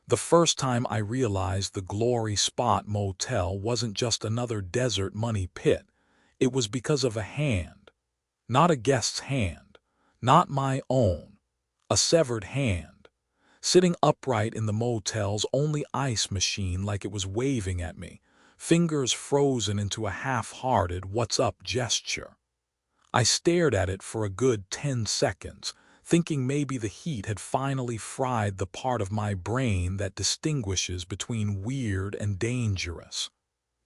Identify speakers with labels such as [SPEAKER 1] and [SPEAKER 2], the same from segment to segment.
[SPEAKER 1] The first time I realized the Glory Spot Motel wasn't just another desert money pit, it was because of a hand. Not a guest's hand. Not my own. A severed hand. Sitting upright in the motel's only ice machine like it was waving at me, fingers frozen into a half-hearted "what's up" gesture. I stared at it for a good 10 seconds, thinking maybe the heat had finally fried the part of my brain that distinguishes between weird and dangerous.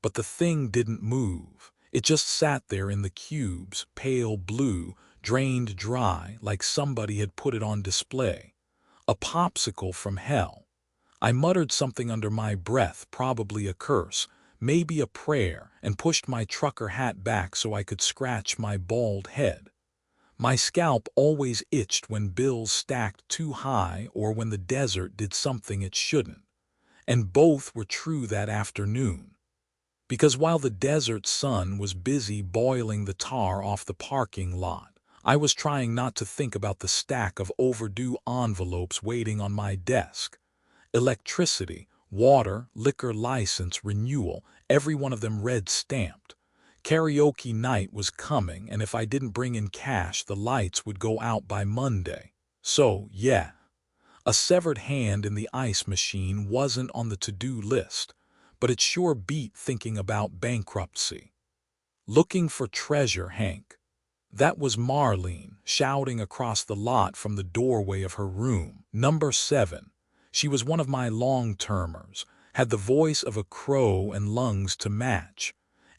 [SPEAKER 1] But the thing didn't move. It just sat there in the cubes, pale blue, drained dry like somebody had put it on display. A popsicle from hell. I muttered something under my breath, probably a curse, maybe a prayer, and pushed my trucker hat back so I could scratch my bald head. My scalp always itched when bills stacked too high or when the desert did something it shouldn't. And both were true that afternoon. Because while the desert sun was busy boiling the tar off the parking lot, I was trying not to think about the stack of overdue envelopes waiting on my desk. Electricity, water, liquor license renewal, every one of them red-stamped. Karaoke night was coming, and if I didn't bring in cash, the lights would go out by Monday. So, yeah, a severed hand in the ice machine wasn't on the to-do list, but it sure beat thinking about bankruptcy. Looking for treasure, Hank. That was Marlene, shouting across the lot from the doorway of her room. Number 7. She was one of my long-termers, had the voice of a crow and lungs to match.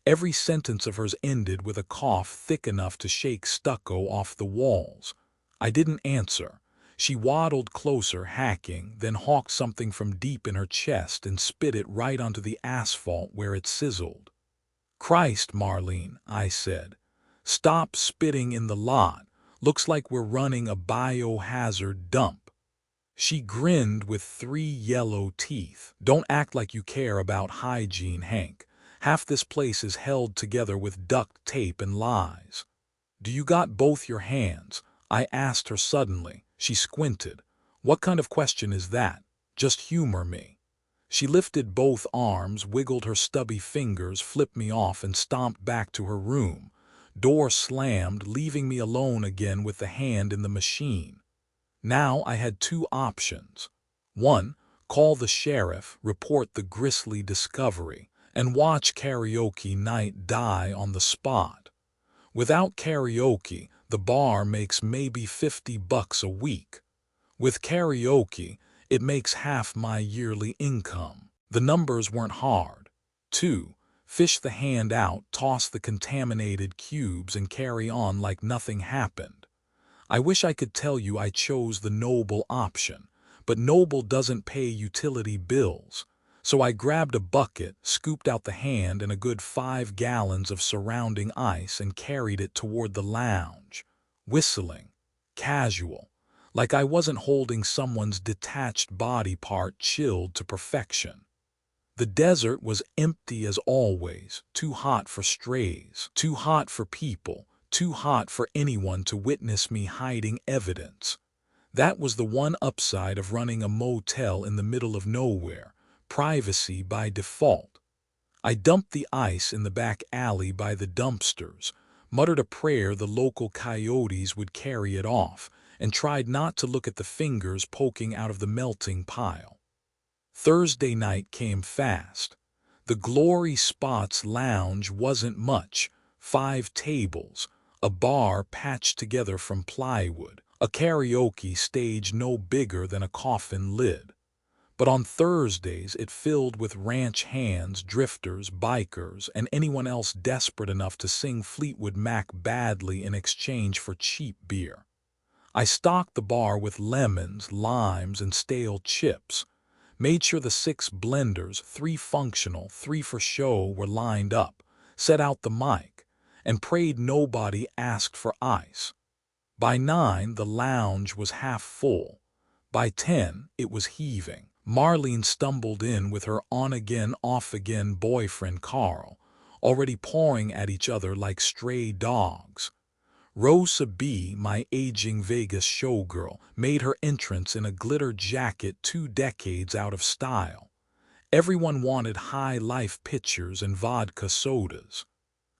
[SPEAKER 1] Every sentence of hers ended with a cough thick enough to shake stucco off the walls. I didn't answer. She waddled closer, hacking, then hawked something from deep in her chest and spit it right onto the asphalt where it sizzled. "Christ, Marlene," I said. "Stop spitting in the lot. Looks like we're running a biohazard dump." She grinned with 3 yellow teeth. "Don't act like you care about hygiene, Hank. Half this place is held together with duct tape and lies." "Do you got both your hands?" I asked her suddenly. She squinted. "What kind of question is that? Just humor me." She lifted both arms, wiggled her stubby fingers, flipped me off, and stomped back to her room. Door slammed, leaving me alone again with the hand in the machine. Now I had 2 options. 1, call the sheriff, report the grisly discovery, and watch karaoke night die on the spot. Without karaoke, the bar makes maybe $50 a week. With karaoke, it makes half my yearly income. The numbers weren't hard. 2, fish the hand out, toss the contaminated cubes, and carry on like nothing happened. I wish I could tell you I chose the noble option, but noble doesn't pay utility bills. So I grabbed a bucket, scooped out the hand and a good 5 gallons of surrounding ice and carried it toward the lounge, whistling, casual, like I wasn't holding someone's detached body part chilled to perfection. The desert was empty as always, too hot for strays, too hot for people, too hot for anyone to witness me hiding evidence. That was the one upside of running a motel in the middle of nowhere. Privacy by default. I dumped the ice in the back alley by the dumpsters, muttered a prayer the local coyotes would carry it off, and tried not to look at the fingers poking out of the melting pile. Thursday night came fast. The Glory Spot's lounge wasn't much, 5 tables, a bar patched together from plywood, a karaoke stage no bigger than a coffin lid. But on Thursdays it filled with ranch hands, drifters, bikers, and anyone else desperate enough to sing Fleetwood Mac badly in exchange for cheap beer. I stocked the bar with lemons, limes, and stale chips, made sure the 6 blenders, 3 functional, 3 for show, were lined up, set out the mic, and prayed nobody asked for ice. By 9, the lounge was half full. By 10, it was heaving. Marlene stumbled in with her on-again, off-again boyfriend Carl, already pawing at each other like stray dogs. Rosa B., my aging Vegas showgirl, made her entrance in a glitter jacket 2 decades out of style. Everyone wanted high life pictures and vodka sodas.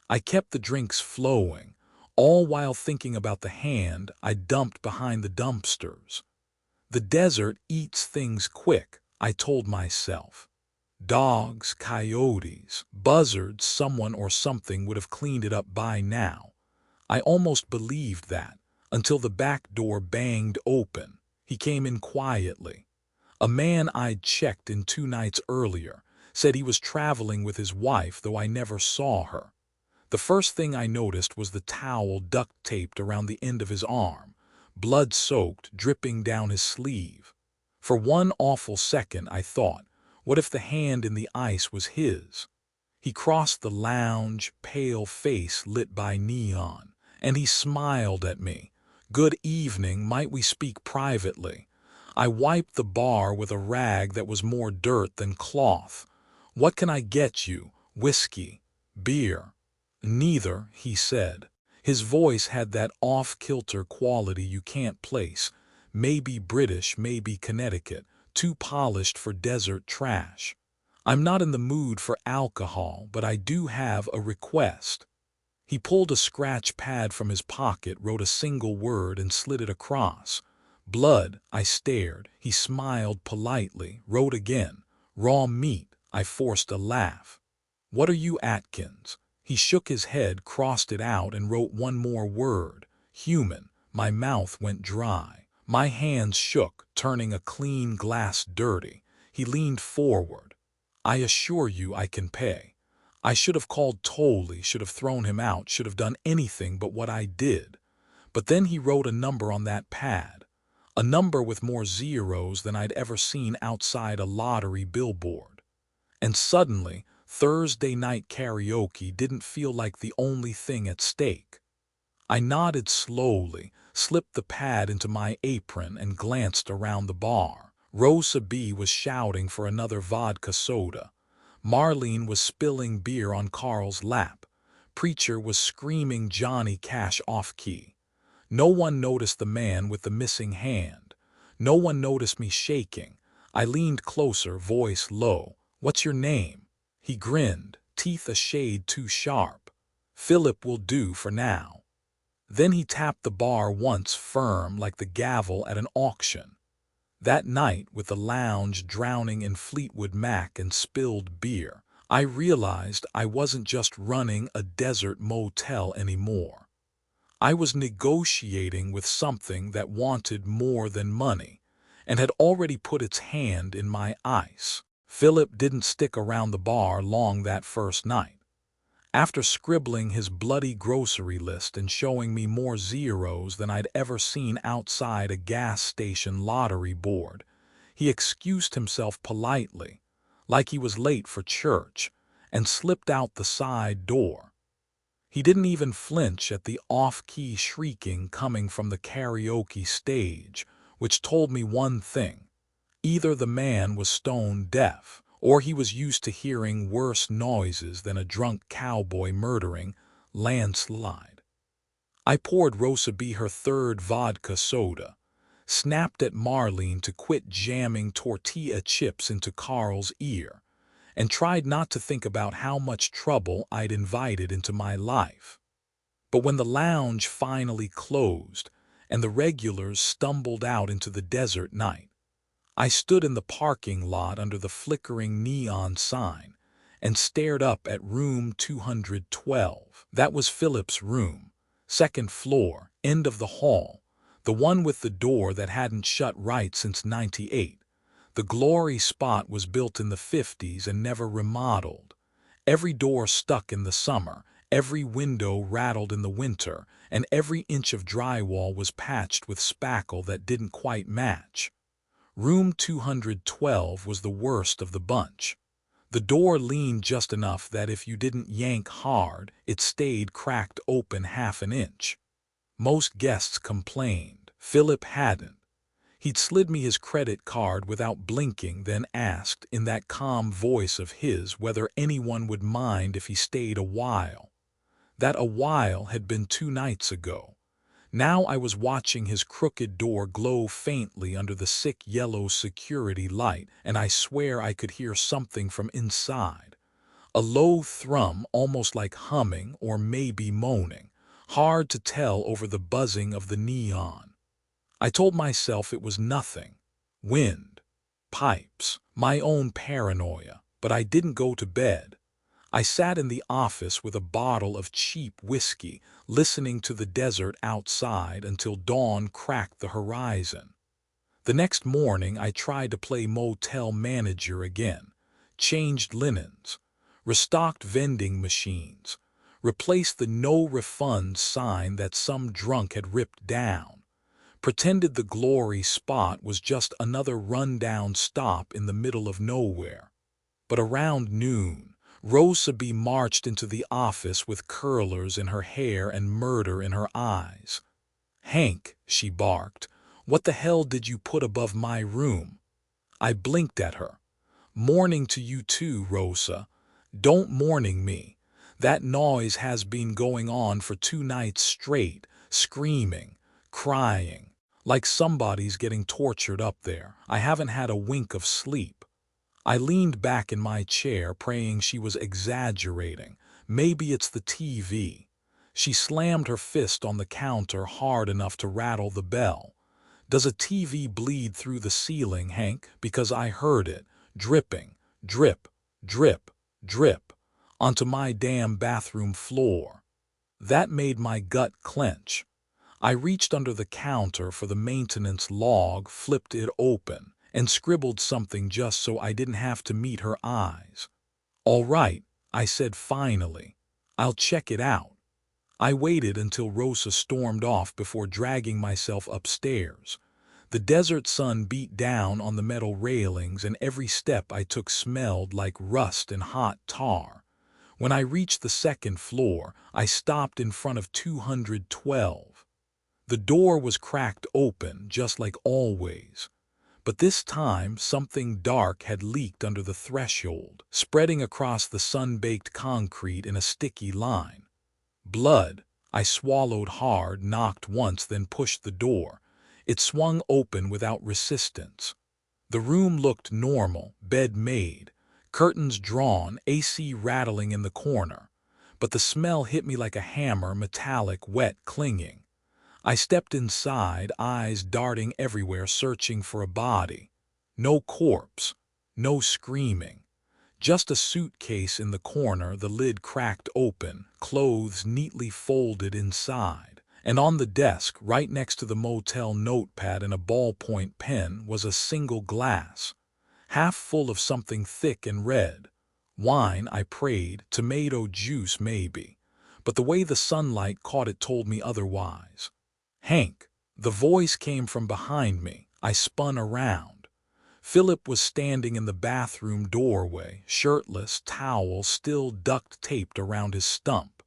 [SPEAKER 1] I kept the drinks flowing, all while thinking about the hand I dumped behind the dumpsters. The desert eats things quick, I told myself. Dogs, coyotes, buzzards, someone or something would have cleaned it up by now. I almost believed that, until the back door banged open. He came in quietly. A man I'd checked in 2 nights earlier said he was traveling with his wife, though I never saw her. The first thing I noticed was the towel duct-taped around the end of his arm, blood-soaked, dripping down his sleeve. For one awful second I thought, what if the hand in the ice was his? He crossed the lounge, pale face lit by neon, and he smiled at me. "Good evening, might we speak privately?" I wiped the bar with a rag that was more dirt than cloth. "What can I get you? Whiskey? Beer?" "Neither," he said. His voice had that off-kilter quality you can't place. Maybe British, maybe Connecticut, too polished for desert trash. "I'm not in the mood for alcohol, but I do have a request." He pulled a scratch pad from his pocket, wrote a single word, and slid it across. "Blood." I stared. He smiled politely, wrote again. "Raw meat." I forced a laugh. "What are you, Atkins?" He shook his head, crossed it out, and wrote one more word. "Human." My mouth went dry. My hands shook, turning a clean glass dirty. He leaned forward. "I assure you I can pay." I should have called Tolley, should have thrown him out, should have done anything but what I did. But then he wrote a number on that pad. A number with more zeros than I'd ever seen outside a lottery billboard. And suddenly, Thursday night karaoke didn't feel like the only thing at stake. I nodded slowly, slipped the pad into my apron, and glanced around the bar. Rosa B. was shouting for another vodka soda. Marlene was spilling beer on Carl's lap. Preacher was screaming Johnny Cash off-key. No one noticed the man with the missing hand. No one noticed me shaking. I leaned closer, voice low. "What's your name?" He grinned, teeth a shade too sharp. "Philip will do for now." Then he tapped the bar once, firm like the gavel at an auction. That night, with the lounge drowning in Fleetwood Mac and spilled beer, I realized I wasn't just running a desert motel anymore. I was negotiating with something that wanted more than money, and had already put its hand in my ice. Philip didn't stick around the bar long that first night. After scribbling his bloody grocery list and showing me more zeros than I'd ever seen outside a gas station lottery board, he excused himself politely, like he was late for church, and slipped out the side door. He didn't even flinch at the off-key shrieking coming from the karaoke stage, which told me one thing. Either the man was stone deaf, or he was used to hearing worse noises than a drunk cowboy murdering. Landslide. I poured Rosa B. her third vodka soda, snapped at Marlene to quit jamming tortilla chips into Carl's ear, and tried not to think about how much trouble I'd invited into my life. But when the lounge finally closed and the regulars stumbled out into the desert night, I stood in the parking lot under the flickering neon sign and stared up at room 212. That was Philip's room, second floor, end of the hall, the one with the door that hadn't shut right since '98. The glory spot was built in the '50s and never remodeled. Every door stuck in the summer, every window rattled in the winter, and every inch of drywall was patched with spackle that didn't quite match. Room 212 was the worst of the bunch. The door leaned just enough that if you didn't yank hard, it stayed cracked open half an inch. Most guests complained. Philip hadn't. He'd slid me his credit card without blinking, then asked, in that calm voice of his, whether anyone would mind if he stayed a while. That a while had been 2 nights ago. Now I was watching his crooked door glow faintly under the sick yellow security light, and I swear I could hear something from inside. A low thrum, almost like humming or maybe moaning, hard to tell over the buzzing of the neon. I told myself it was nothing. Wind. Pipes. My own paranoia. But I didn't go to bed. I sat in the office with a bottle of cheap whiskey, listening to the desert outside until dawn cracked the horizon. The next morning I tried to play motel manager again, changed linens, restocked vending machines, replaced the no refunds sign that some drunk had ripped down, pretended the glory spot was just another rundown stop in the middle of nowhere. But around noon, Rosa B. marched into the office with curlers in her hair and murder in her eyes. "Hank," she barked, "what the hell did you put above my room?" I blinked at her. "Morning to you too, Rosa. Don't morning me. That noise has been going on for 2 nights straight, screaming, crying, like somebody's getting tortured up there. I haven't had a wink of sleep." I leaned back in my chair, praying she was exaggerating. Maybe it's the TV. She slammed her fist on the counter hard enough to rattle the bell. "Does a TV bleed through the ceiling, Hank? Because I heard it, dripping, drip, drip, drip, onto my damn bathroom floor." That made my gut clench. I reached under the counter for the maintenance log, flipped it open, and scribbled something just so I didn't have to meet her eyes. "All right," I said finally. "I'll check it out." I waited until Rosa stormed off before dragging myself upstairs. The desert sun beat down on the metal railings, and every step I took smelled like rust and hot tar. When I reached the second floor, I stopped in front of 212. The door was cracked open, just like always. But this time something dark had leaked under the threshold, spreading across the sun-baked concrete in a sticky line. Blood. I swallowed hard, knocked once, then pushed the door. It swung open without resistance. The room looked normal, bed made, curtains drawn, AC rattling in the corner. But the smell hit me like a hammer, metallic, wet, clinging. I stepped inside, eyes darting everywhere, searching for a body. No corpse, no screaming. Just a suitcase in the corner, the lid cracked open, clothes neatly folded inside. And on the desk, right next to the motel notepad and a ballpoint pen, was a single glass, half full of something thick and red. Wine, I prayed, tomato juice maybe. But the way the sunlight caught it told me otherwise. "Hank." The voice came from behind me. I spun around. Philip was standing in the bathroom doorway, shirtless, towel still duct-taped around his stump.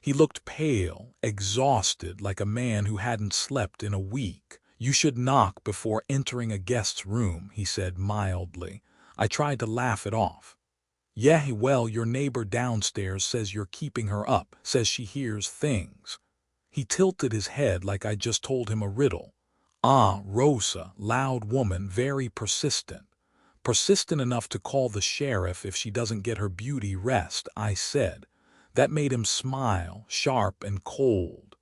[SPEAKER 1] He looked pale, exhausted, like a man who hadn't slept in a week. "You should knock before entering a guest's room," he said mildly. I tried to laugh it off. "Yeah, well, your neighbor downstairs says you're keeping her up, says she hears things." He tilted his head like I just told him a riddle. "Ah, Rosa," loud woman, very persistent. "Persistent enough to call the sheriff if she doesn't get her beauty rest," I said. That made him smile, sharp and cold.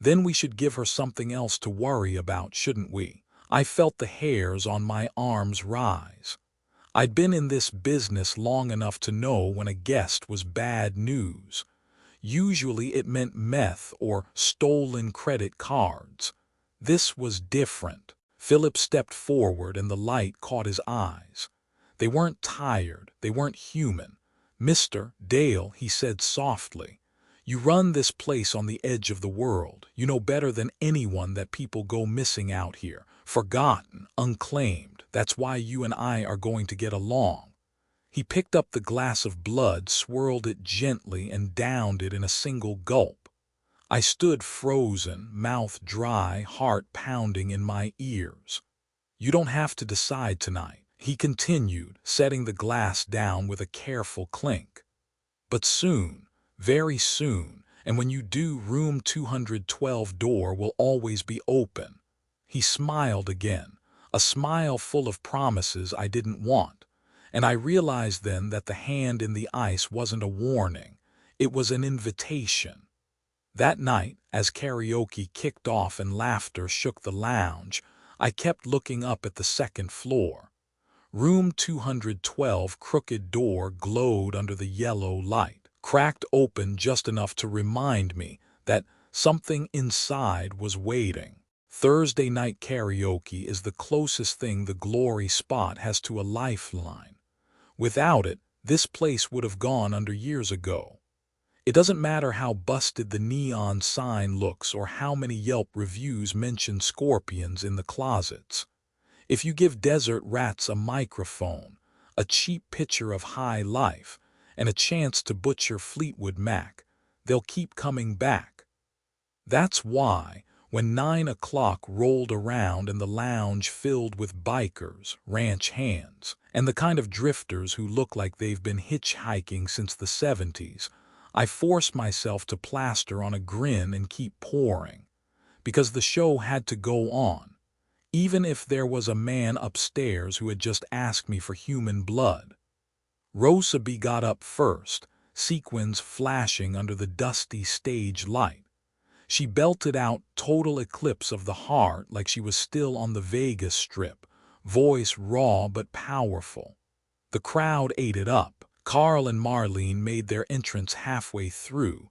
[SPEAKER 1] "Then we should give her something else to worry about, shouldn't we?" I felt the hairs on my arms rise. I'd been in this business long enough to know when a guest was bad news. Usually it meant meth or stolen credit cards. This was different. Philip stepped forward and the light caught his eyes. They weren't tired, they weren't human. "Mr. Dale," he said softly, "you run this place on the edge of the world. You know better than anyone that people go missing out here, forgotten, unclaimed. That's why you and I are going to get along." He picked up the glass of blood, swirled it gently, and downed it in a single gulp. I stood frozen, mouth dry, heart pounding in my ears. "You don't have to decide tonight," he continued, setting the glass down with a careful clink. "But soon, very soon, And when you do, room 212 door will always be open." He smiled again, a smile full of promises I didn't want. And I realized then that the hand in the ice wasn't a warning. It was an invitation. That night, as karaoke kicked off and laughter shook the lounge, I kept looking up at the second floor. Room 212 crooked door glowed under the yellow light, cracked open just enough to remind me that something inside was waiting. Thursday night karaoke is the closest thing the Glory Spot has to a lifeline. Without it, this place would have gone under years ago. It doesn't matter how busted the neon sign looks or how many Yelp reviews mention scorpions in the closets. If you give desert rats a microphone, a cheap picture of high life, and a chance to butcher Fleetwood Mac, they'll keep coming back. That's why, when 9 o'clock rolled around and the lounge filled with bikers, ranch hands, and the kind of drifters who look like they've been hitchhiking since the 70s, I forced myself to plaster on a grin and keep pouring, because the show had to go on, even if there was a man upstairs who had just asked me for human blood. Rosa B got up first, sequins flashing under the dusty stage light. She belted out Total Eclipse of the Heart like she was still on the Vegas Strip, voice raw but powerful. The crowd ate it up. Carl and Marlene made their entrance halfway through,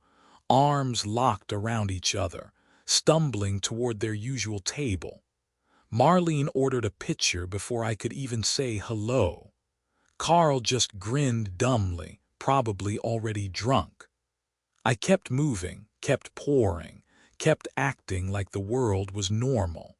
[SPEAKER 1] arms locked around each other, stumbling toward their usual table. Marlene ordered a pitcher before I could even say hello. Carl just grinned dumbly, probably already drunk. I kept moving, kept pouring, kept acting like the world was normal,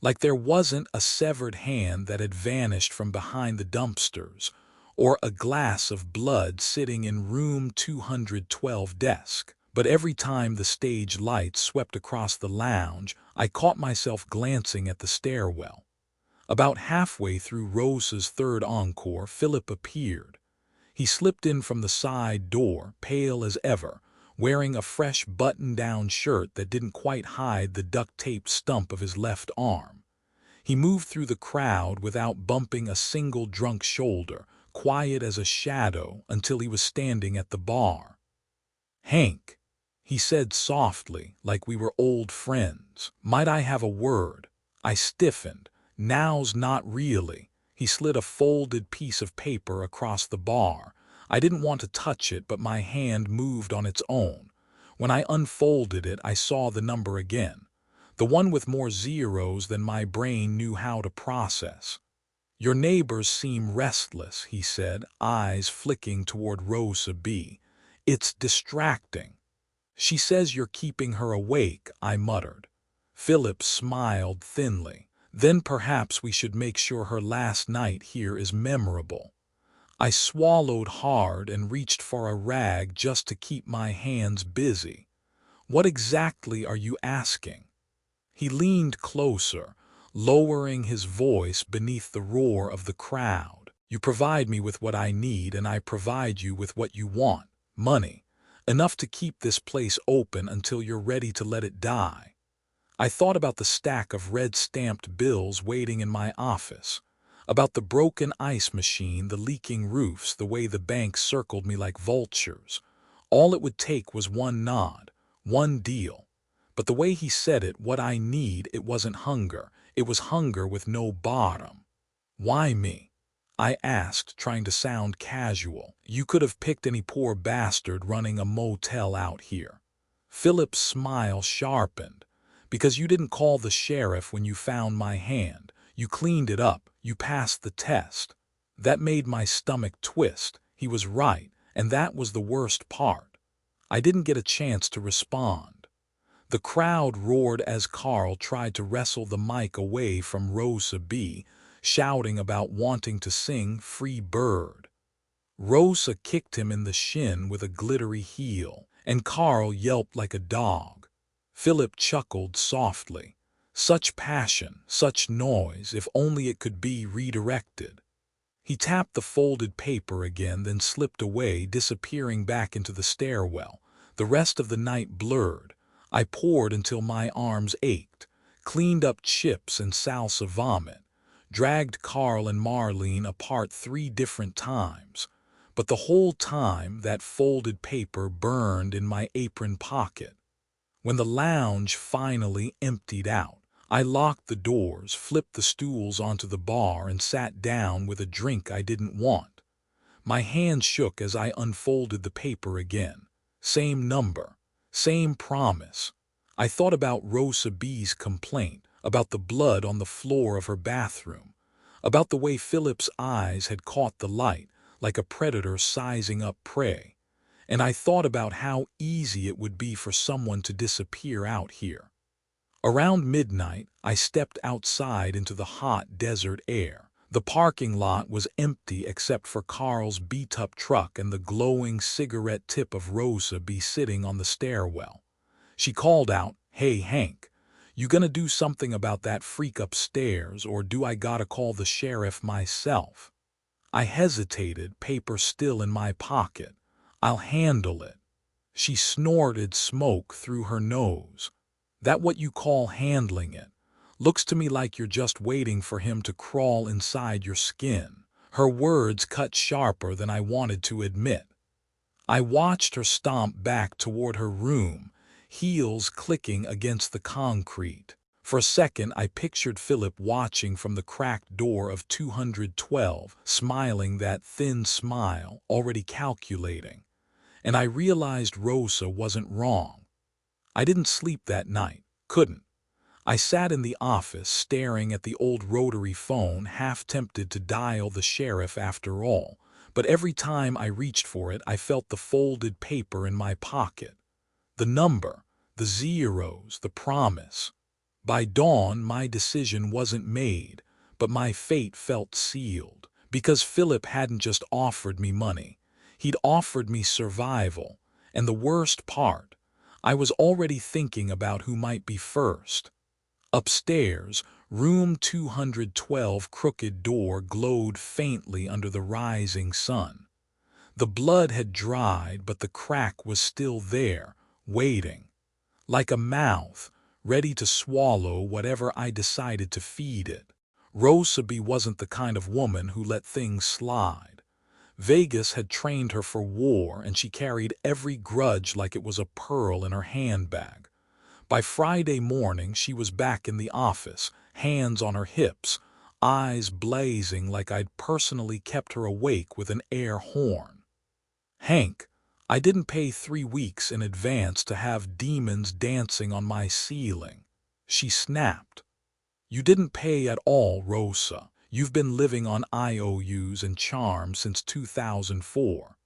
[SPEAKER 1] like there wasn't a severed hand that had vanished from behind the dumpsters, or a glass of blood sitting in room 212 desk. But every time the stage lights swept across the lounge, I caught myself glancing at the stairwell. About halfway through Rosa's third encore, Philip appeared. He slipped in from the side door, pale as ever, wearing a fresh button-down shirt that didn't quite hide the duct-tape stump of his left arm. He moved through the crowd without bumping a single drunk shoulder, quiet as a shadow until he was standing at the bar. "Hank," he said softly, like we were old friends. "Might I have a word?" I stiffened. "Now's not really." He slid a folded piece of paper across the bar. I didn't want to touch it, but my hand moved on its own. When I unfolded it, I saw the number again, the one with more zeros than my brain knew how to process. "Your neighbors seem restless," he said, eyes flicking toward Rosa B. "It's distracting." "She says you're keeping her awake," I muttered. Philip smiled thinly. "Then perhaps we should make sure her last night here is memorable." I swallowed hard and reached for a rag just to keep my hands busy. "What exactly are you asking?" He leaned closer, lowering his voice beneath the roar of the crowd. "You provide me with what I need, and I provide you with what you want. Money. Enough to keep this place open until you're ready to let it die." I thought about the stack of red-stamped bills waiting in my office, about the broken ice machine, the leaking roofs, the way the banks circled me like vultures. All it would take was one nod, one deal. But the way he said it, what I need, it wasn't hunger. It was hunger with no bottom. "Why me?" I asked, trying to sound casual. "You could have picked any poor bastard running a motel out here." Philip's smile sharpened. "Because you didn't call the sheriff when you found my hand. You cleaned it up. You passed the test." That made my stomach twist. He was right, and that was the worst part. I didn't get a chance to respond. The crowd roared as Carl tried to wrestle the mic away from Rosa B., shouting about wanting to sing Free Bird. Rosa kicked him in the shin with a glittery heel, and Carl yelped like a dog. Philip chuckled softly. Such passion, such noise, if only it could be redirected. He tapped the folded paper again, then slipped away, disappearing back into the stairwell, The rest of the night blurred. I poured until my arms ached, cleaned up chips and salsa vomit, dragged Carl and Marlene apart 3 different times. But the whole time that folded paper burned in my apron pocket. When the lounge finally emptied out, I locked the doors, flipped the stools onto the bar, and sat down with a drink I didn't want. My hands shook as I unfolded the paper again. Same number, same promise. I thought about Rosa B's complaint, about the blood on the floor of her bathroom, about the way Philip's eyes had caught the light, like a predator sizing up prey. And I thought about how easy it would be for someone to disappear out here. Around midnight, I stepped outside into the hot desert air. The parking lot was empty except for Carl's beat-up truck and the glowing cigarette tip of Rosa B sitting on the stairwell. She called out, "Hey, Hank, you gonna do something about that freak upstairs, or do I gotta call the sheriff myself?" I hesitated, paper still in my pocket. "I'll handle it." She snorted smoke through her nose. "That what you call handling it? Looks to me like you're just waiting for him to crawl inside your skin." Her words cut sharper than I wanted to admit. I watched her stomp back toward her room, heels clicking against the concrete. For a second, I pictured Philip watching from the cracked door of 212, smiling that thin smile, already calculating. And I realized Rosa wasn't wrong. I didn't sleep that night, couldn't. I sat in the office staring at the old rotary phone, half tempted to dial the sheriff after all, but every time I reached for it I felt the folded paper in my pocket. The number, the zeros, the promise. By dawn my decision wasn't made, but my fate felt sealed, because Philip hadn't just offered me money. He'd offered me survival, and the worst part, I was already thinking about who might be first. Upstairs, room 212 crooked door glowed faintly under the rising sun. The blood had dried, but the crack was still there, waiting. Like a mouth, ready to swallow whatever I decided to feed it. Rosa B wasn't the kind of woman who let things slide. Vegas had trained her for war, and she carried every grudge like it was a pearl in her handbag. By Friday morning, she was back in the office, hands on her hips, eyes blazing like I'd personally kept her awake with an air horn. "Hank, I didn't pay 3 weeks in advance to have demons dancing on my ceiling," she snapped. "You didn't pay at all, Rosa. You've been living on IOUs and charms since 2004.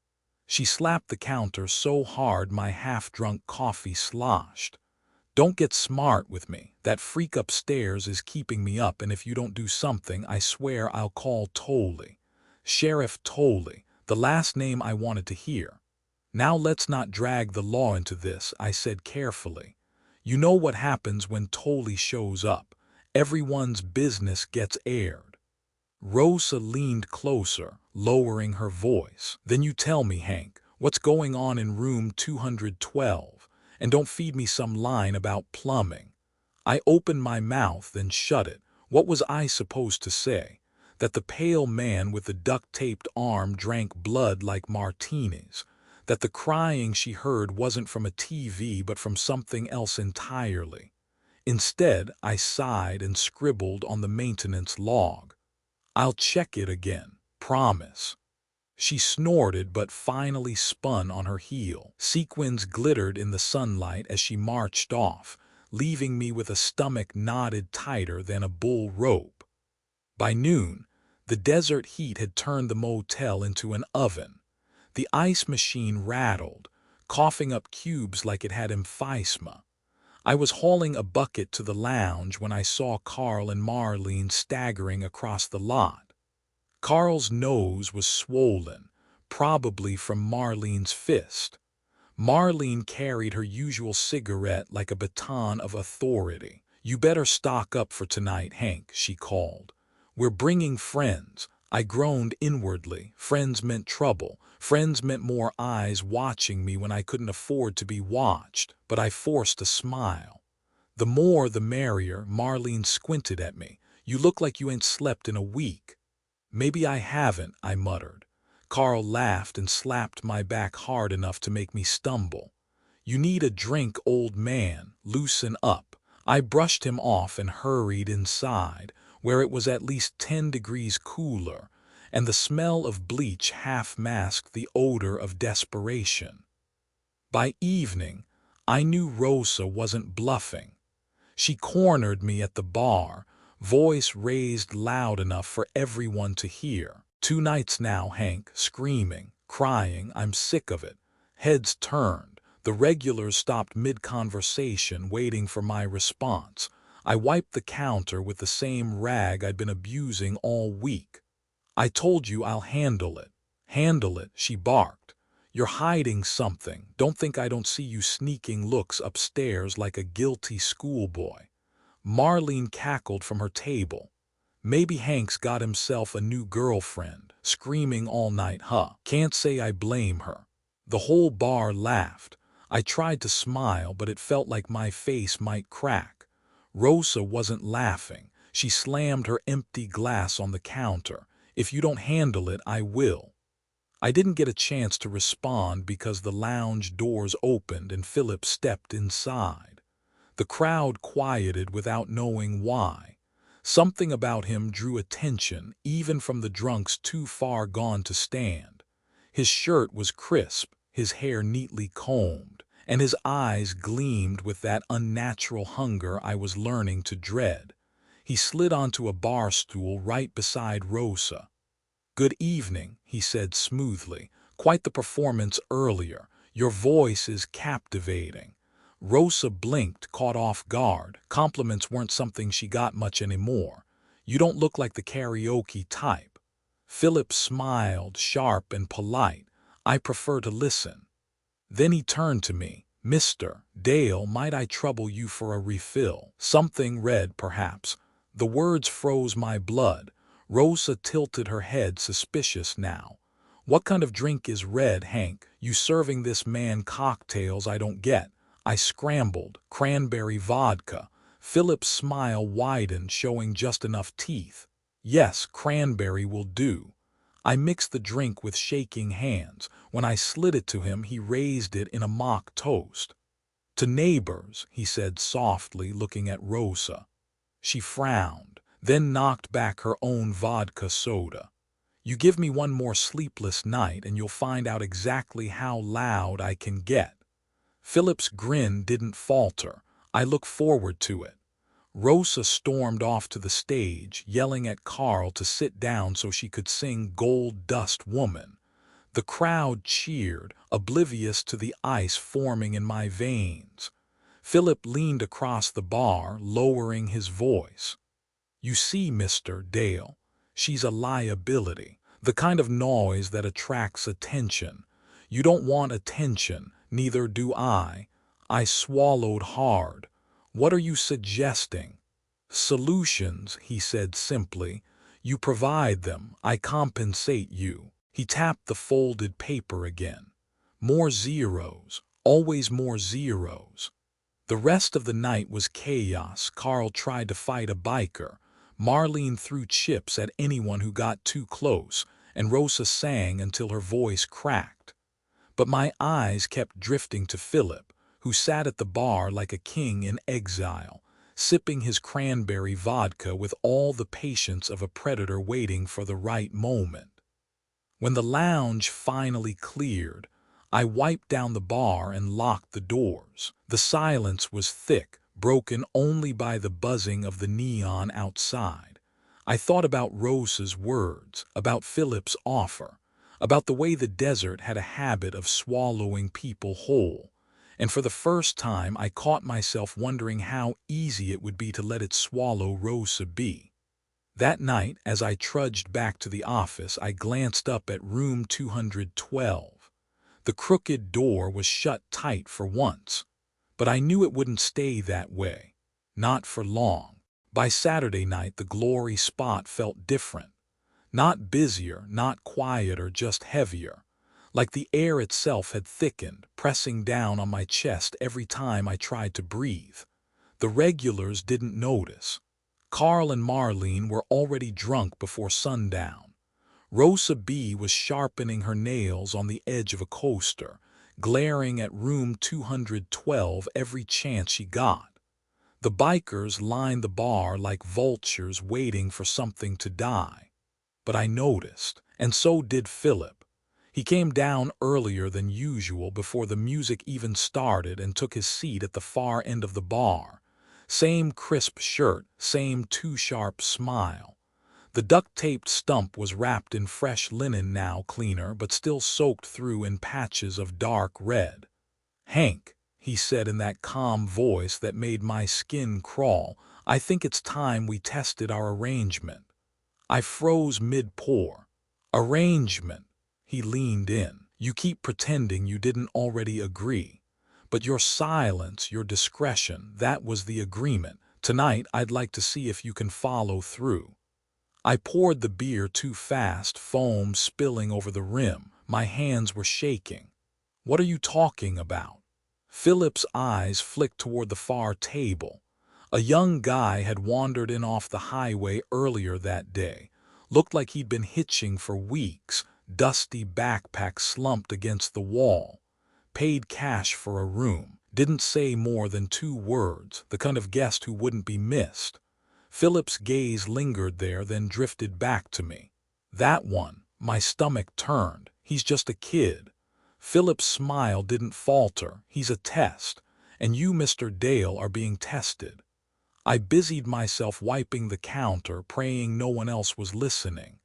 [SPEAKER 1] She slapped the counter so hard my half-drunk coffee sloshed. "Don't get smart with me. That freak upstairs is keeping me up, and if you don't do something, I swear I'll call Tolley. Sheriff Tolley, the last name I wanted to hear." "Now let's not drag the law into this," I said carefully. "You know what happens when Tolley shows up. Everyone's business gets aired." Rosa leaned closer, lowering her voice. "Then you tell me, Hank, what's going on in room 212, and don't feed me some line about plumbing." I opened my mouth, then shut it. What was I supposed to say? That the pale man with the duct-taped arm drank blood like martinis? That the crying she heard wasn't from a TV but from something else entirely? Instead, I sighed and scribbled on the maintenance log, "I'll check it again, promise." She snorted but finally spun on her heel. Sequins glittered in the sunlight as she marched off, leaving me with a stomach knotted tighter than a bull rope. By noon, the desert heat had turned the motel into an oven. The ice machine rattled, coughing up cubes like it had emphysema. I was hauling a bucket to the lounge when I saw Carl and Marlene staggering across the lot. Carl's nose was swollen, probably from Marlene's fist. Marlene carried her usual cigarette like a baton of authority. "You better stock up for tonight, Hank," she called. "We're bringing friends. I groaned inwardly. Friends meant trouble. Friends meant more eyes watching me when I couldn't afford to be watched, but I forced a smile. The more the merrier. Marlene squinted at me. You look like you ain't slept in a week. Maybe I haven't, I muttered. Carl laughed and slapped my back hard enough to make me stumble. You need a drink, old man. Loosen up. I brushed him off and hurried inside, where it was at least 10 degrees cooler, and the smell of bleach half masked the odor of desperation. By evening, I knew Rosa wasn't bluffing. She cornered me at the bar, voice raised loud enough for everyone to hear. 2 nights now, Hank, screaming, crying, I'm sick of it. Heads turned. The regulars stopped mid-conversation, waiting for my response. I wiped the counter with the same rag I'd been abusing all week. I told you I'll handle it. Handle it, she barked. You're hiding something. Don't think I don't see you sneaking looks upstairs like a guilty schoolboy. Marlene cackled from her table. Maybe Hank's got himself a new girlfriend, screaming all night, huh? Can't say I blame her. The whole bar laughed. I tried to smile, but it felt like my face might crack. Rosa wasn't laughing. She slammed her empty glass on the counter. If you don't handle it, I will. I didn't get a chance to respond because the lounge doors opened and Philip stepped inside. The crowd quieted without knowing why. Something about him drew attention, even from the drunks too far gone to stand. His shirt was crisp, his hair neatly combed, and his eyes gleamed with that unnatural hunger I was learning to dread. He slid onto a bar stool right beside Rosa. Good evening, he said smoothly. Quite the performance earlier. Your voice is captivating. Rosa blinked, caught off guard. Compliments weren't something she got much anymore. You don't look like the karaoke type. Philip smiled, sharp and polite. I prefer to listen. Then he turned to me. Mr. Dale, might I trouble you for a refill? Something red, perhaps. The words froze my blood. Rosa tilted her head, suspicious now. What kind of drink is red, Hank? You serving this man cocktails I don't get. I scrambled. Cranberry vodka. Philip's smile widened, showing just enough teeth. Yes, cranberry will do. I mixed the drink with shaking hands. When I slid it to him, he raised it in a mock toast. To neighbors, he said softly, looking at Rosa. She frowned, then knocked back her own vodka soda. You give me one more sleepless night and you'll find out exactly how loud I can get. Philip's grin didn't falter. I look forward to it. Rosa stormed off to the stage, yelling at Carl to sit down so she could sing Gold Dust Woman. The crowd cheered, oblivious to the ice forming in my veins. Philip leaned across the bar, lowering his voice. You see, Mr. Dale, she's a liability, the kind of noise that attracts attention. You don't want attention, neither do I. I swallowed hard. What are you suggesting? Solutions, he said simply. You provide them, I compensate you. He tapped the folded paper again. More zeros, always more zeros. The rest of the night was chaos. Carl tried to fight a biker. Marlene threw chips at anyone who got too close, and Rosa sang until her voice cracked. But my eyes kept drifting to Philip, who sat at the bar like a king in exile, sipping his cranberry vodka with all the patience of a predator waiting for the right moment. When the lounge finally cleared, I wiped down the bar and locked the doors. The silence was thick, broken only by the buzzing of the neon outside. I thought about Rosa's words, about Philip's offer, about the way the desert had a habit of swallowing people whole. And for the first time I caught myself wondering how easy it would be to let it swallow Rosa B. That night, as I trudged back to the office, I glanced up at room 212. The crooked door was shut tight for once, but I knew it wouldn't stay that way. Not for long. By Saturday night, the glory spot felt different. Not busier, not quieter, just heavier. Like the air itself had thickened, pressing down on my chest every time I tried to breathe. The regulars didn't notice. Carl and Marlene were already drunk before sundown. Rosa B. was sharpening her nails on the edge of a coaster, glaring at room 212 every chance she got. The bikers lined the bar like vultures waiting for something to die. But I noticed, and so did Philip. He came down earlier than usual before the music even started and took his seat at the far end of the bar. Same crisp shirt, same too-sharp smile. The duct-taped stump was wrapped in fresh linen, now cleaner but still soaked through in patches of dark red. "Hank," he said in that calm voice that made my skin crawl, "I think it's time we tested our arrangement." I froze mid-pour. "Arrangement?" He leaned in. "You keep pretending you didn't already agree. But your silence, your discretion, that was the agreement. Tonight I'd like to see if you can follow through." I poured the beer too fast, foam spilling over the rim. My hands were shaking. "What are you talking about?" Philip's eyes flicked toward the far table. A young guy had wandered in off the highway earlier that day. Looked like he'd been hitching for weeks, dusty backpack slumped against the wall. Paid cash for a room. Didn't say more than 2 words, the kind of guest who wouldn't be missed. Philip's gaze lingered there, then drifted back to me. "That one." My stomach turned. "He's just a kid." Philip's smile didn't falter. "He's a test. And you, Mr. Dale, are being tested." I busied myself wiping the counter, praying no one else was listening.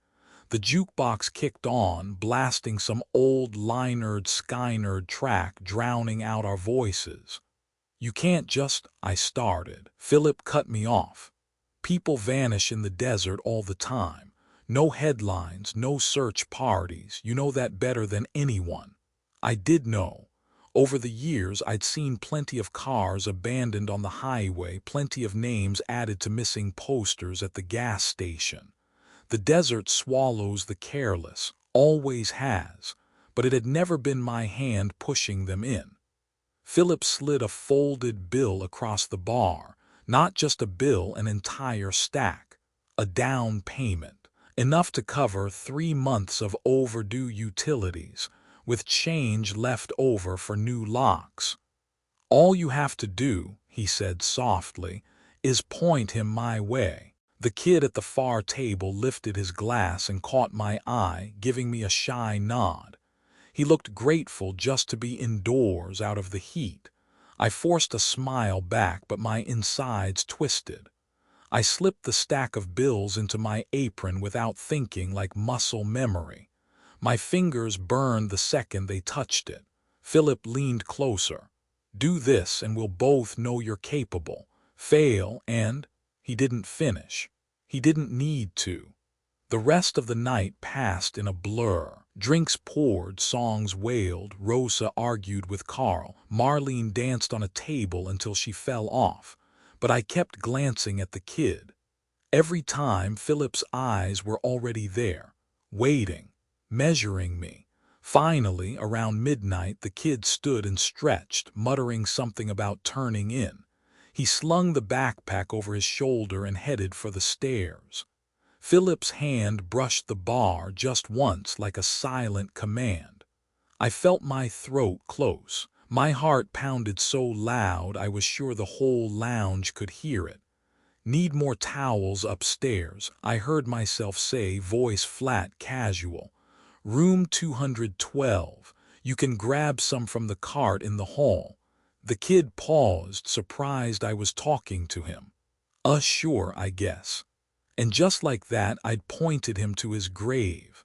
[SPEAKER 1] The jukebox kicked on, blasting some old Lynyrd Skynyrd track, drowning out our voices. "You can't just—" I started. Philip cut me off. "People vanish in the desert all the time. No headlines, no search parties. You know that better than anyone." I did know. Over the years, I'd seen plenty of cars abandoned on the highway, plenty of names added to missing posters at the gas station. The desert swallows the careless, always has, but it had never been my hand pushing them in. Philip slid a folded bill across the bar. Not just a bill, an entire stack. A down payment. Enough to cover 3 months of overdue utilities, with change left over for new locks. "All you have to do," he said softly, "is point him my way." The kid at the far table lifted his glass and caught my eye, giving me a shy nod. He looked grateful just to be indoors out of the heat. I forced a smile back, but my insides twisted. I slipped the stack of bills into my apron without thinking, like muscle memory. My fingers burned the second they touched it. Philip leaned closer. "Do this and we'll both know you're capable. Fail and—" He didn't finish. He didn't need to. The rest of the night passed in a blur. Drinks poured, songs wailed, Rosa argued with Carl, Marlene danced on a table until she fell off. But I kept glancing at the kid. Every time, Philip's eyes were already there, waiting, measuring me. Finally, around midnight, the kid stood and stretched, muttering something about turning in. He slung the backpack over his shoulder and headed for the stairs. Philip's hand brushed the bar just once, like a silent command. I felt my throat close. My heart pounded so loud I was sure the whole lounge could hear it. "Need more towels upstairs," I heard myself say, voice flat, casual. "Room 212. You can grab some from the cart in the hall." The kid paused, surprised I was talking to him. Sure, I guess." And just like that, I'd pointed him to his grave.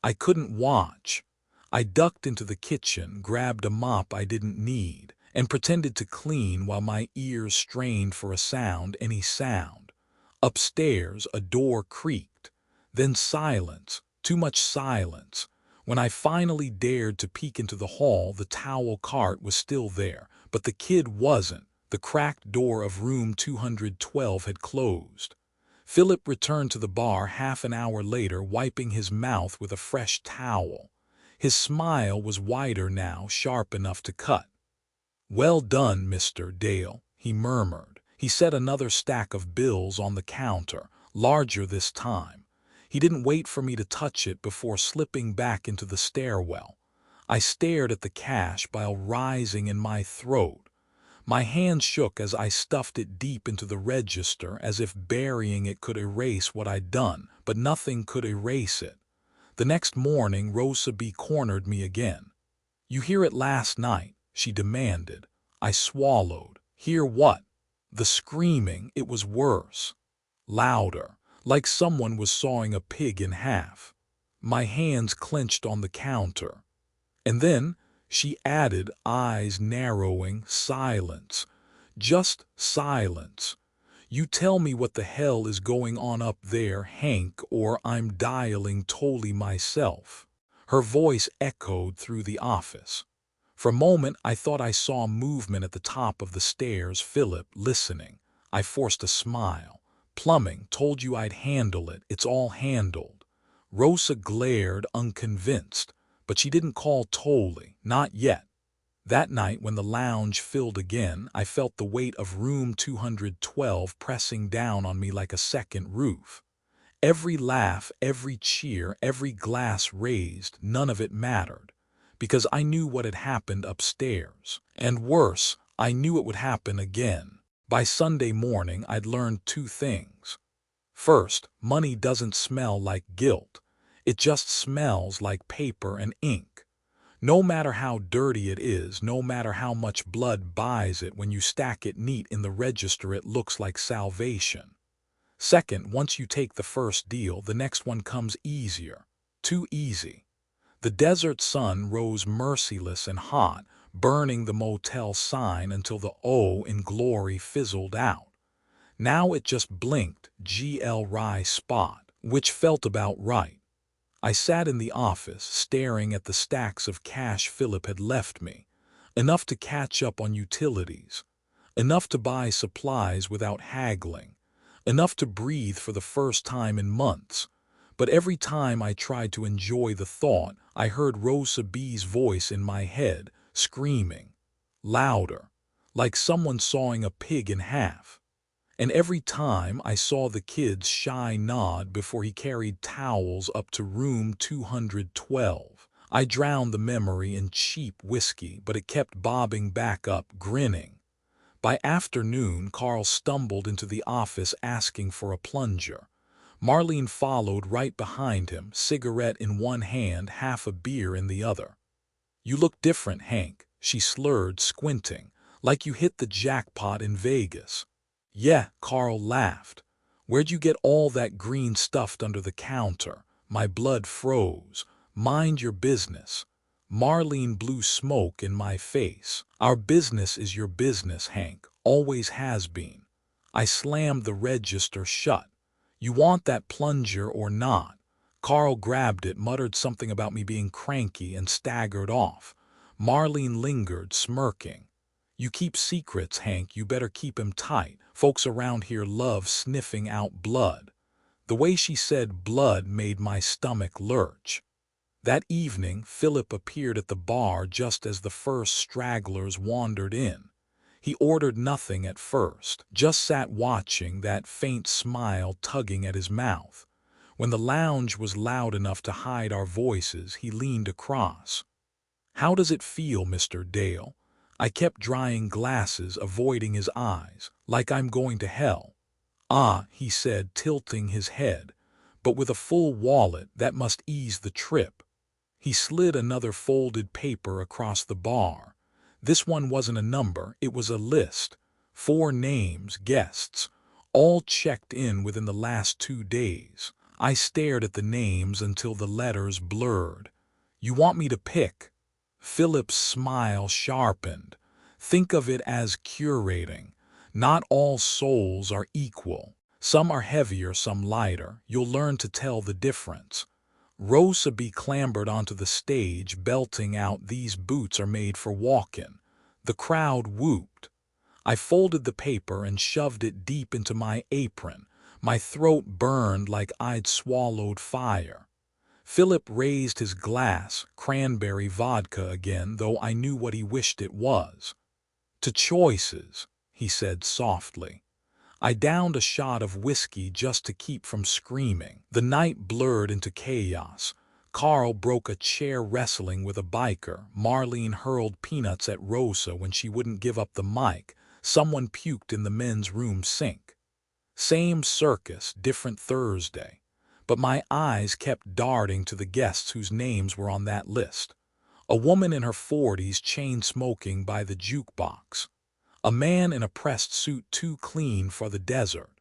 [SPEAKER 1] I couldn't watch. I ducked into the kitchen, grabbed a mop I didn't need, and pretended to clean while my ears strained for a sound, any sound. Upstairs, a door creaked. Then silence, too much silence. When I finally dared to peek into the hall, the towel cart was still there, but the kid wasn't. The cracked door of room 212 had closed. Philip returned to the bar half an hour later, wiping his mouth with a fresh towel. His smile was wider now, sharp enough to cut. "Well done, Mr. Dale," he murmured. He set another stack of bills on the counter, larger this time. He didn't wait for me to touch it before slipping back into the stairwell. I stared at the cash while rising in my throat. My hand shook as I stuffed it deep into the register, as if burying it could erase what I'd done, but nothing could erase it. The next morning, Rosa B. cornered me again. "You hear it last night?" she demanded. I swallowed. "Hear what?" The screaming. It was worse. Louder, like someone was sawing a pig in half. My hands clenched on the counter. And then, she added, eyes narrowing, "Silence. Just silence. You tell me what the hell is going on up there, Hank, or I'm dialing Tolly myself." Her voice echoed through the office. For a moment, I thought I saw movement at the top of the stairs. "Philip, listening." I forced a smile. "Plumbing, told you I'd handle it. It's all handled." Rosa glared, unconvinced. But she didn't call Tolly, not yet. That night, when the lounge filled again, I felt the weight of room 212 pressing down on me like a second roof. Every laugh, every cheer, every glass raised, none of it mattered. Because I knew what had happened upstairs. And worse, I knew it would happen again. By Sunday morning, I'd learned two things. First, money doesn't smell like guilt. It just smells like paper and ink. No matter how dirty it is, no matter how much blood buys it, when you stack it neat in the register, it looks like salvation. Second, once you take the first deal, the next one comes easier. Too easy. The desert sun rose merciless and hot, burning the motel sign until the O in glory fizzled out. Now it just blinked, GL Rye spot, which felt about right. I sat in the office, staring at the stacks of cash Philip had left me. Enough to catch up on utilities. Enough to buy supplies without haggling. Enough to breathe for the first time in months. But every time I tried to enjoy the thought, I heard Rosa B.'s voice in my head, screaming. Louder, like someone sawing a pig in half. And every time I saw the kid's shy nod before he carried towels up to room 212. I drowned the memory in cheap whiskey, but it kept bobbing back up, grinning. By afternoon, Carl stumbled into the office asking for a plunger. Marlene followed right behind him, cigarette in one hand, half a beer in the other. "You look different, Hank," she slurred, squinting, "like you hit the jackpot in Vegas." "Yeah," Carl laughed. "Where'd you get all that green stuffed under the counter?" My blood froze. "Mind your business." Marlene blew smoke in my face. "Our business is your business, Hank. Always has been." I slammed the register shut. "You want that plunger or not?" Carl grabbed it, muttered something about me being cranky, and staggered off. Marlene lingered, smirking. "You keep secrets, Hank. You better keep 'em tight. Folks around here love sniffing out blood." The way she said blood made my stomach lurch. That evening, Philip appeared at the bar just as the first stragglers wandered in. He ordered nothing at first, just sat watching, that faint smile tugging at his mouth. When the lounge was loud enough to hide our voices, he leaned across. "How does it feel, Mr. Dale?" I kept drying glasses, avoiding his eyes, "like I'm going to hell." "Ah," he said, tilting his head, "but with a full wallet, that must ease the trip." He slid another folded paper across the bar. This one wasn't a number, it was a list. 4 names, guests, all checked in within the last 2 days. I stared at the names until the letters blurred. "You want me to pick?" Philip's smile sharpened. "Think of it as curating. Not all souls are equal. Some are heavier, some lighter. You'll learn to tell the difference." Rosa B. clambered onto the stage, belting out, "These boots are made for walking." The crowd whooped. I folded the paper and shoved it deep into my apron. My throat burned like I'd swallowed fire. Philip raised his glass, cranberry vodka again, though I knew what he wished it was. "To choices," he said softly. I downed a shot of whiskey just to keep from screaming. The night blurred into chaos. Carl broke a chair wrestling with a biker. Marlene hurled peanuts at Rosa when she wouldn't give up the mic. Someone puked in the men's room sink. Same circus, different Thursday. But my eyes kept darting to the guests whose names were on that list. A woman in her 40s chain-smoking by the jukebox. A man in a pressed suit too clean for the desert.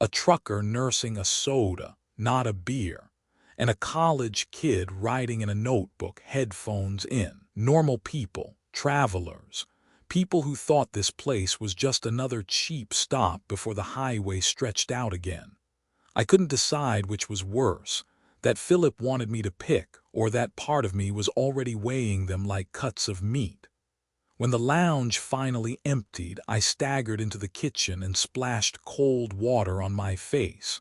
[SPEAKER 1] A trucker nursing a soda, not a beer. And a college kid writing in a notebook, headphones in. Normal people, travelers. People who thought this place was just another cheap stop before the highway stretched out again. I couldn't decide which was worse, that Philip wanted me to pick, or that part of me was already weighing them like cuts of meat. When the lounge finally emptied, I staggered into the kitchen and splashed cold water on my face.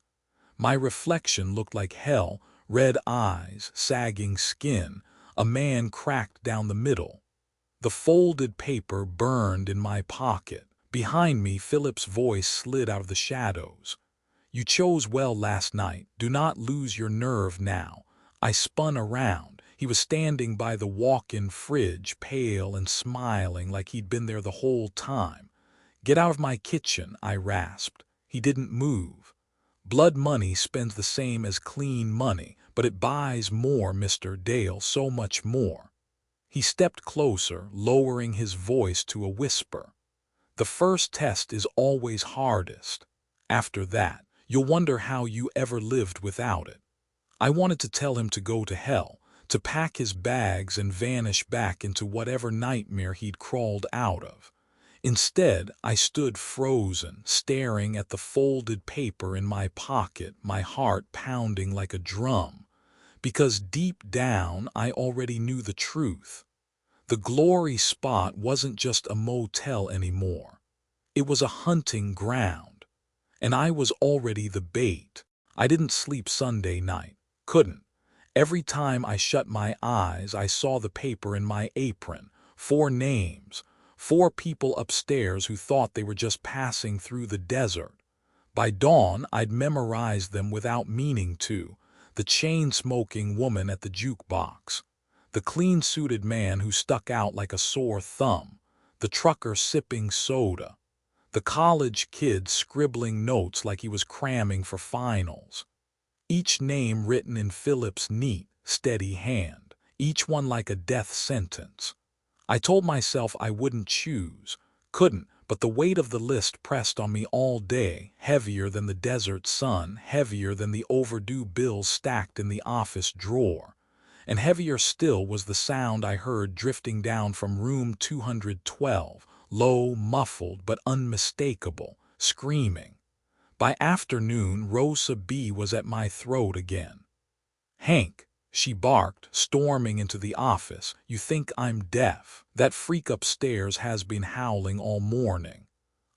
[SPEAKER 1] My reflection looked like hell, red eyes, sagging skin, a man cracked down the middle. The folded paper burned in my pocket. Behind me, Philip's voice slid out of the shadows. "You chose well last night. Do not lose your nerve now." I spun around. He was standing by the walk-in fridge, pale and smiling like he'd been there the whole time. "Get out of my kitchen," I rasped. He didn't move. "Blood money spends the same as clean money, but it buys more, Mr. Dale, so much more." He stepped closer, lowering his voice to a whisper. "The first test is always hardest. After that, you'll wonder how you ever lived without it." I wanted to tell him to go to hell, to pack his bags and vanish back into whatever nightmare he'd crawled out of. Instead, I stood frozen, staring at the folded paper in my pocket, my heart pounding like a drum. Because deep down, I already knew the truth. The glory spot wasn't just a motel anymore. It was a hunting ground. And I was already the bait. I didn't sleep Sunday night. Couldn't. Every time I shut my eyes, I saw the paper in my apron. 4 names. 4 people upstairs who thought they were just passing through the desert. By dawn, I'd memorized them without meaning to. The chain-smoking woman at the jukebox. The clean-suited man who stuck out like a sore thumb. The trucker sipping soda. The college kid scribbling notes like he was cramming for finals. Each name written in Philip's neat, steady hand. Each one like a death sentence. I told myself I wouldn't choose. Couldn't, but the weight of the list pressed on me all day, heavier than the desert sun, heavier than the overdue bills stacked in the office drawer. And heavier still was the sound I heard drifting down from room 212, low, muffled, but unmistakable, screaming. By afternoon, Rosa B. was at my throat again. "Hank," she barked, storming into the office, "you think I'm deaf? That freak upstairs has been howling all morning."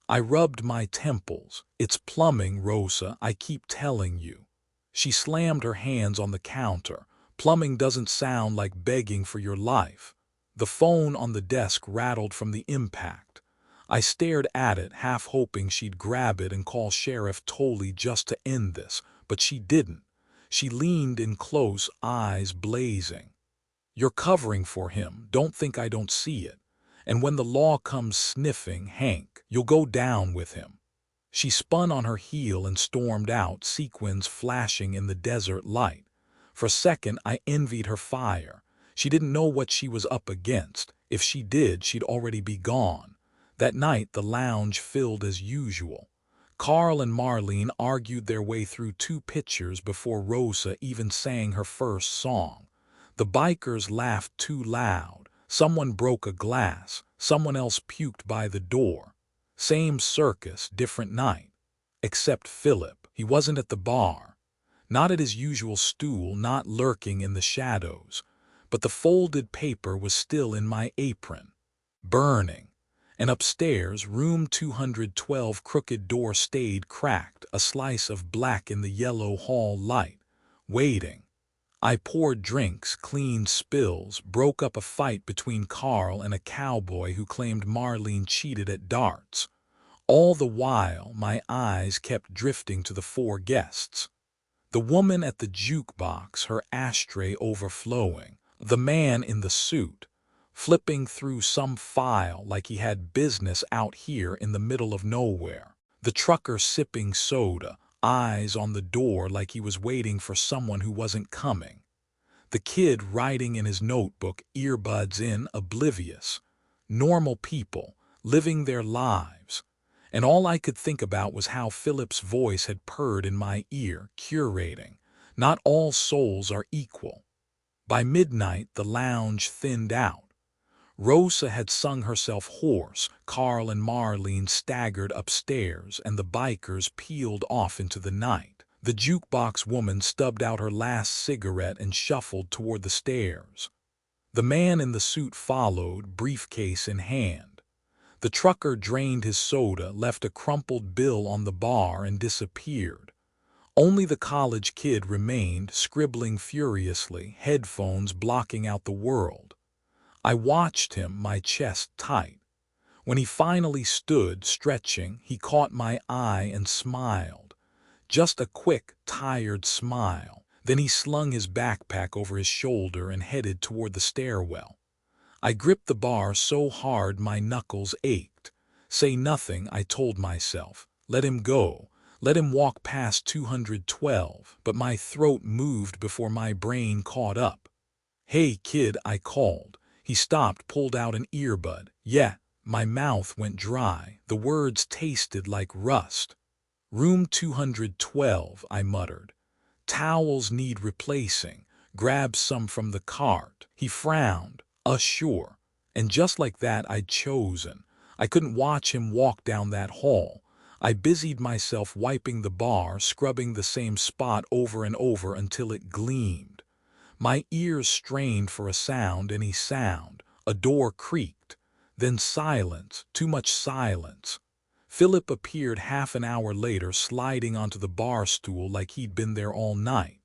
[SPEAKER 1] I rubbed my temples. "It's plumbing, Rosa, I keep telling you." She slammed her hands on the counter. "Plumbing doesn't sound like begging for your life." The phone on the desk rattled from the impact. I stared at it, half hoping she'd grab it and call Sheriff Tolley just to end this, but she didn't. She leaned in close, eyes blazing. "You're covering for him. Don't think I don't see it. And when the law comes sniffing, Hank, you'll go down with him." She spun on her heel and stormed out, sequins flashing in the desert light. For a second, I envied her fire. She didn't know what she was up against. If she did, she'd already be gone. That night, the lounge filled as usual. Carl and Marlene argued their way through 2 pitchers before Rosa even sang her first song. The bikers laughed too loud. Someone broke a glass. Someone else puked by the door. Same circus, different night. Except Philip. He wasn't at the bar. Not at his usual stool, not lurking in the shadows. But the folded paper was still in my apron. Burning. And upstairs, room 212, crooked door stayed cracked, a slice of black in the yellow hall light, waiting. I poured drinks, cleaned spills, broke up a fight between Carl and a cowboy who claimed Marlene cheated at darts. All the while, my eyes kept drifting to the four guests. The woman at the jukebox, her ashtray overflowing. The man in the suit, flipping through some file like he had business out here in the middle of nowhere. The trucker sipping soda, eyes on the door like he was waiting for someone who wasn't coming. The kid writing in his notebook, earbuds in, oblivious. Normal people, living their lives. And all I could think about was how Philip's voice had purred in my ear, curating. Not all souls are equal. By midnight, the lounge thinned out. Rosa had sung herself hoarse, Carl and Marlene staggered upstairs, and the bikers peeled off into the night. The jukebox woman stubbed out her last cigarette and shuffled toward the stairs. The man in the suit followed, briefcase in hand. The trucker drained his soda, left a crumpled bill on the bar, and disappeared. Only the college kid remained, scribbling furiously, headphones blocking out the world. I watched him, my chest tight. When he finally stood, stretching, he caught my eye and smiled. Just a quick, tired smile. Then he slung his backpack over his shoulder and headed toward the stairwell. I gripped the bar so hard my knuckles ached. Say nothing, I told myself. Let him go. Let him walk past 212, but my throat moved before my brain caught up. Hey, kid, I called. He stopped, pulled out an earbud. Yeah, my mouth went dry. The words tasted like rust. Room 212, I muttered. Towels need replacing. Grab some from the cart. He frowned. Sure. And just like that, I'd chosen. I couldn't watch him walk down that hall. I busied myself wiping the bar, scrubbing the same spot over and over until it gleamed. My ears strained for a sound, any sound. A door creaked. Then silence, too much silence. Philip appeared half an hour later, sliding onto the bar stool like he'd been there all night.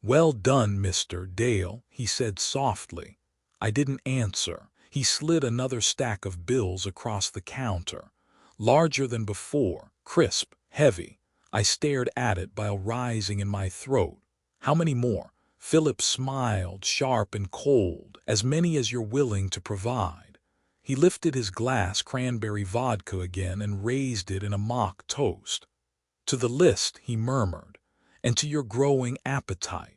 [SPEAKER 1] Well done, Mr. Dale, he said softly. I didn't answer. He slid another stack of bills across the counter. Larger than before, crisp, heavy. I stared at it, bile rising in my throat. How many more? Philip smiled, sharp and cold. As many as you're willing to provide. He lifted his glass, cranberry vodka again, and raised it in a mock toast. To the list, he murmured, and to your growing appetite.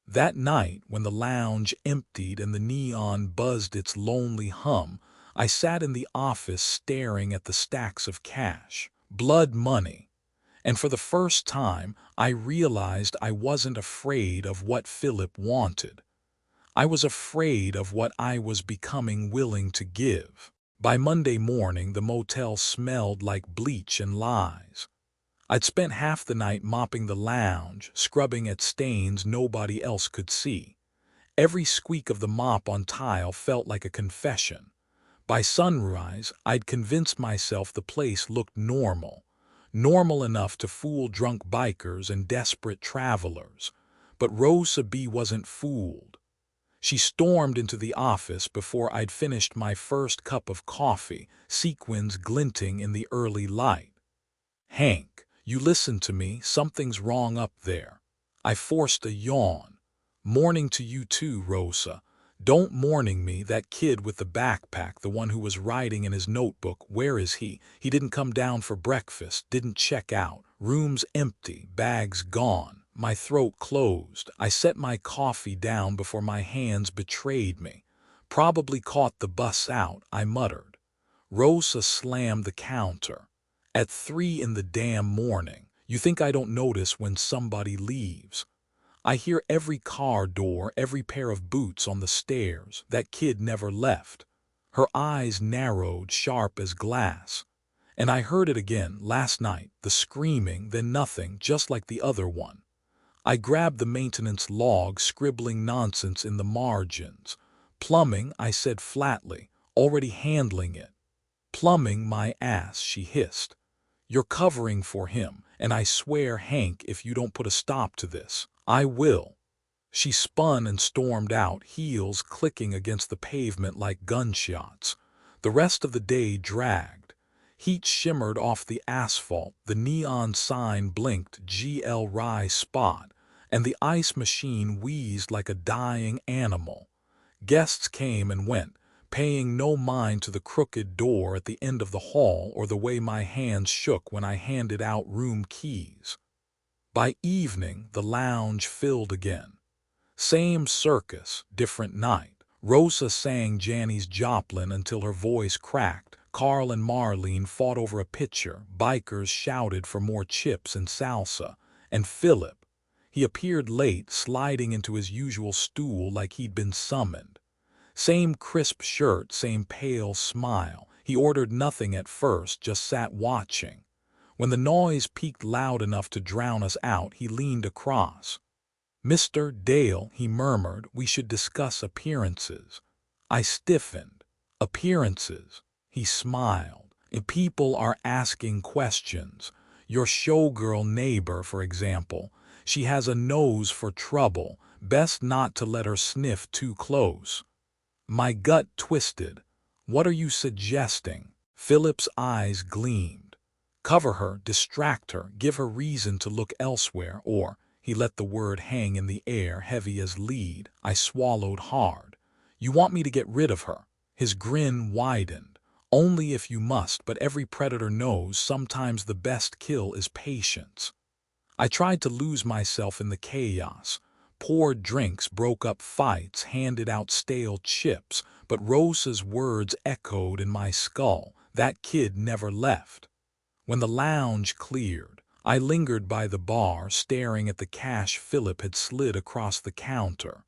[SPEAKER 1] That night, when the lounge emptied and the neon buzzed its lonely hum, I sat in the office staring at the stacks of cash, blood money. And for the first time, I realized I wasn't afraid of what Philip wanted. I was afraid of what I was becoming willing to give. By Monday morning, the motel smelled like bleach and lies. I'd spent half the night mopping the lounge, scrubbing at stains nobody else could see. Every squeak of the mop on tile felt like a confession. By sunrise, I'd convinced myself the place looked normal. Normal enough to fool drunk bikers and desperate travelers. But Rosa B. wasn't fooled. She stormed into the office before I'd finished my first cup of coffee, sequins glinting in the early light. Hank, you listen to me, something's wrong up there. I forced a yawn. Morning to you too, Rosa. Don't morning me, that kid with the backpack, the one who was writing in his notebook, where is he? He didn't come down for breakfast, didn't check out. Room's empty, bags gone. My throat closed. I set my coffee down before my hands betrayed me. Probably caught the bus out, I muttered. Rosa slammed the counter. At 3 in the damn morning. You think I don't notice when somebody leaves? I hear every car door, every pair of boots on the stairs. That kid never left. Her eyes narrowed, sharp as glass. And I heard it again last night, the screaming, then nothing, just like the other one. I grabbed the maintenance log, scribbling nonsense in the margins. Plumbing, I said flatly, already handling it. "Plumbing my ass," she hissed. "You're covering for him, and I swear, Hank, if you don't put a stop to this, I will." She spun and stormed out, heels clicking against the pavement like gunshots. The rest of the day dragged. Heat shimmered off the asphalt, the neon sign blinked GL Rye Spot, and the ice machine wheezed like a dying animal. Guests came and went, paying no mind to the crooked door at the end of the hall or the way my hands shook when I handed out room keys. By evening, the lounge filled again. Same circus, different night. Rosa sang Janis Joplin until her voice cracked. Carl and Marlene fought over a pitcher. Bikers shouted for more chips and salsa. And Philip, he appeared late, sliding into his usual stool like he'd been summoned. Same crisp shirt, same pale smile. He ordered nothing at first, just sat watching. When the noise peaked loud enough to drown us out, he leaned across. "Mr. Dale," he murmured, "we should discuss appearances." I stiffened. "Appearances?" He smiled. "People are asking questions. Your showgirl neighbor, for example. She has a nose for trouble. Best not to let her sniff too close." My gut twisted. "What are you suggesting?" Philip's eyes gleamed. "Cover her, distract her, give her reason to look elsewhere, or—" He let the word hang in the air, heavy as lead. I swallowed hard. "You want me to get rid of her?" His grin widened. "Only if you must, but every predator knows sometimes the best kill is patience." I tried to lose myself in the chaos. Poured drinks, broke up fights, handed out stale chips, but Rosa's words echoed in my skull. That kid never left. When the lounge cleared, I lingered by the bar, staring at the cash Philip had slid across the counter.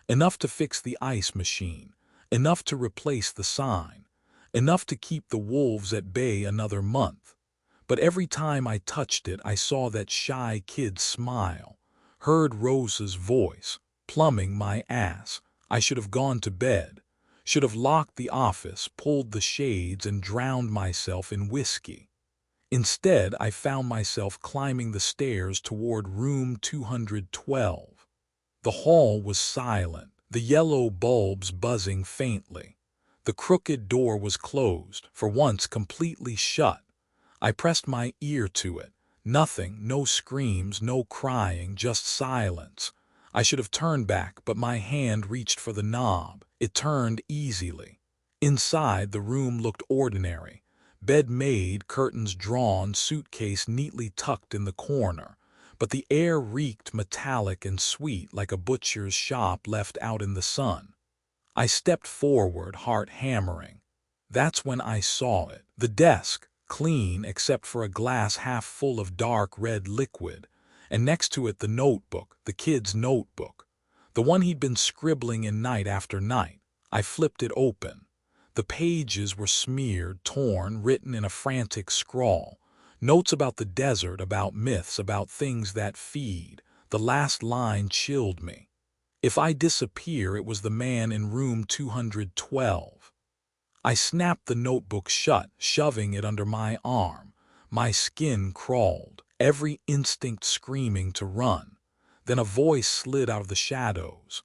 [SPEAKER 1] Enough to fix the ice machine, enough to replace the sign, enough to keep the wolves at bay another month. But every time I touched it, I saw that shy kid smile, heard Rosa's voice, "Plumbing my ass." I should have gone to bed, should have locked the office, pulled the shades, and drowned myself in whiskey. Instead, I found myself climbing the stairs toward room 212. The hall was silent, the yellow bulbs buzzing faintly. The crooked door was closed, for once completely shut. I pressed my ear to it. Nothing, no screams, no crying, just silence. I should have turned back, but my hand reached for the knob. It turned easily. Inside, the room looked ordinary. Bed made, curtains drawn, suitcase neatly tucked in the corner. But the air reeked metallic and sweet, like a butcher's shop left out in the sun. I stepped forward, heart hammering. That's when I saw it. The desk, clean except for a glass half full of dark red liquid, and next to it the notebook, the kid's notebook, the one he'd been scribbling in night after night. I flipped it open. The pages were smeared, torn, written in a frantic scrawl. Notes about the desert, about myths, about things that feed. The last line chilled me. If I disappear, it was the man in room 212. I snapped the notebook shut, shoving it under my arm. My skin crawled, every instinct screaming to run. Then a voice slid out of the shadows.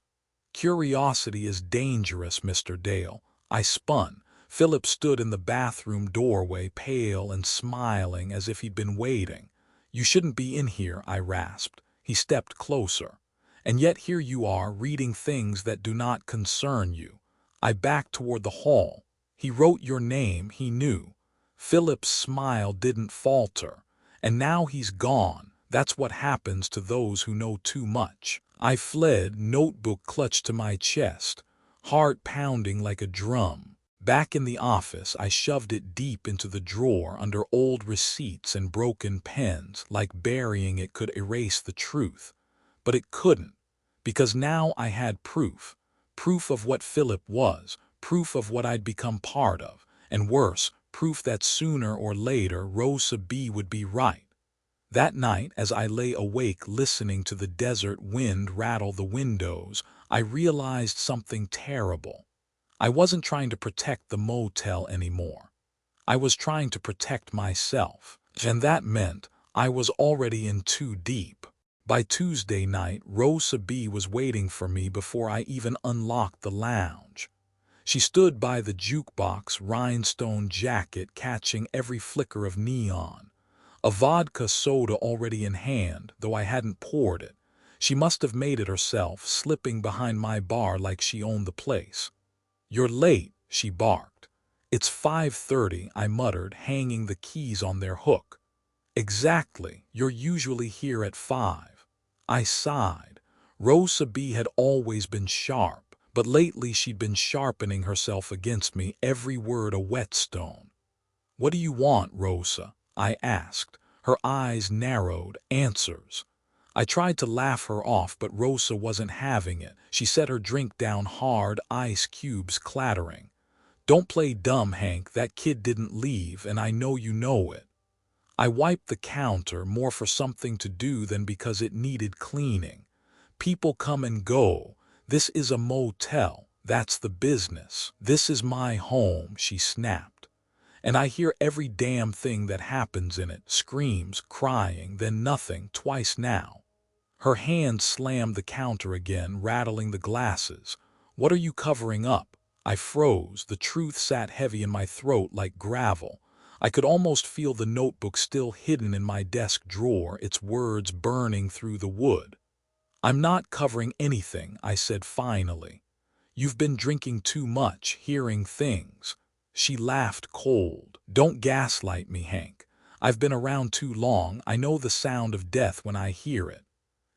[SPEAKER 1] "Curiosity is dangerous, Mr. Dale." I spun. Philip stood in the bathroom doorway, pale and smiling as if he'd been waiting. "You shouldn't be in here," I rasped. He stepped closer. "And yet here you are, reading things that do not concern you." I backed toward the hall. "He wrote your name, he knew." Philip's smile didn't falter. "And now he's gone. That's what happens to those who know too much." I fled, notebook clutched to my chest, heart pounding like a drum. Back in the office, I shoved it deep into the drawer under old receipts and broken pens, like burying it could erase the truth. But it couldn't, because now I had proof. Proof of what Philip was, proof of what I'd become part of, and worse, proof that sooner or later Rosa B. would be right. That night, as I lay awake listening to the desert wind rattle the windows, I realized something terrible. I wasn't trying to protect the motel anymore. I was trying to protect myself, and that meant I was already in too deep. By Tuesday night, Rosa B. was waiting for me before I even unlocked the lounge. She stood by the jukebox, rhinestone jacket catching every flicker of neon. A vodka soda already in hand, though I hadn't poured it. She must have made it herself, slipping behind my bar like she owned the place. "You're late," she barked. "It's 5:30, I muttered, hanging the keys on their hook. "Exactly, you're usually here at 5. I sighed. Rosa B. had always been sharp, but lately she'd been sharpening herself against me, every word a whetstone. "What do you want, Rosa?" I asked. Her eyes narrowed. "Answers." I tried to laugh her off, but Rosa wasn't having it. She set her drink down hard, ice cubes clattering. "Don't play dumb, Hank. That kid didn't leave, and I know you know it." I wiped the counter, more for something to do than because it needed cleaning. "People come and go. This is a motel. That's the business. This is my home," she snapped. "And I hear every damn thing that happens in it. Screams, crying, then nothing, twice now." Her hand slammed the counter again, rattling the glasses. "What are you covering up?" I froze. The truth sat heavy in my throat like gravel. I could almost feel the notebook still hidden in my desk drawer, its words burning through the wood. "I'm not covering anything," I said finally. "You've been drinking too much, hearing things." She laughed cold. "Don't gaslight me, Hank. I've been around too long. I know the sound of death when I hear it."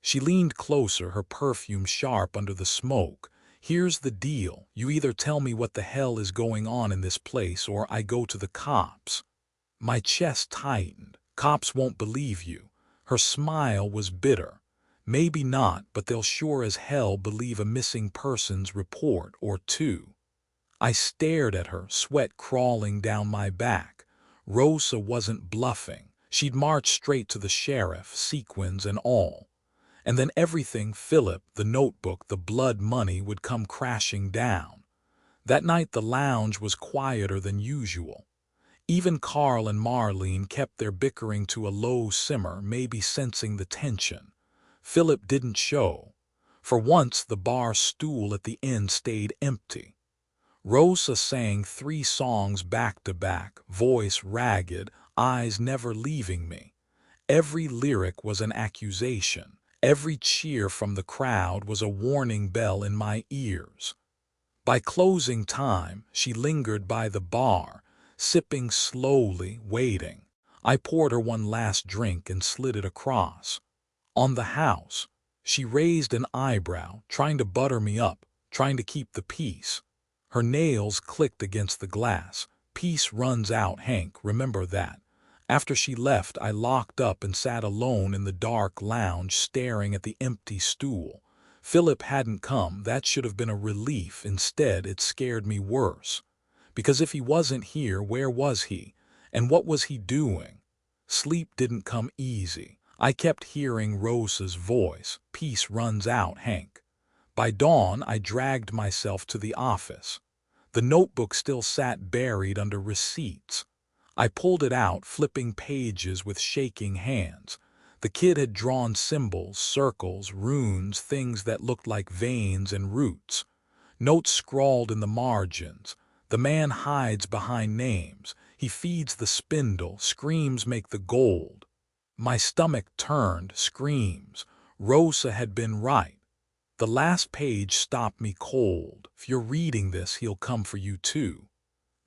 [SPEAKER 1] She leaned closer, her perfume sharp under the smoke. "Here's the deal. You either tell me what the hell is going on in this place or I go to the cops." My chest tightened. "Cops won't believe you." Her smile was bitter. "Maybe not, but they'll sure as hell believe a missing persons report or two." I stared at her, sweat crawling down my back. Rosa wasn't bluffing. She'd march straight to the sheriff, sequins and all. And then everything, Philip, the notebook, the blood money, would come crashing down. That night the lounge was quieter than usual. Even Carl and Marlene kept their bickering to a low simmer, maybe sensing the tension. Philip didn't show. For once the bar stool at the end stayed empty. Rosa sang 3 songs back to back, voice ragged, eyes never leaving me. Every lyric was an accusation. Every cheer from the crowd was a warning bell in my ears. By closing time, she lingered by the bar, sipping slowly, waiting. I poured her one last drink and slid it across. "On the house." She raised an eyebrow, trying to butter me up, trying to keep the peace. Her nails clicked against the glass. "Peace runs out, Hank, remember that." After she left, I locked up and sat alone in the dark lounge, staring at the empty stool. Philip hadn't come. That should have been a relief. Instead, it scared me worse. Because if he wasn't here, where was he? And what was he doing? Sleep didn't come easy. I kept hearing Rosa's voice. "Peace runs out, Hank." By dawn, I dragged myself to the office. The notebook still sat buried under receipts. I pulled it out, flipping pages with shaking hands. The kid had drawn symbols, circles, runes, things that looked like veins and roots. Notes scrawled in the margins. "The man hides behind names. He feeds the spindle. Screams make the gold." My stomach turned. Screams. Rosa had been right. The last page stopped me cold. "If you're reading this, he'll come for you too."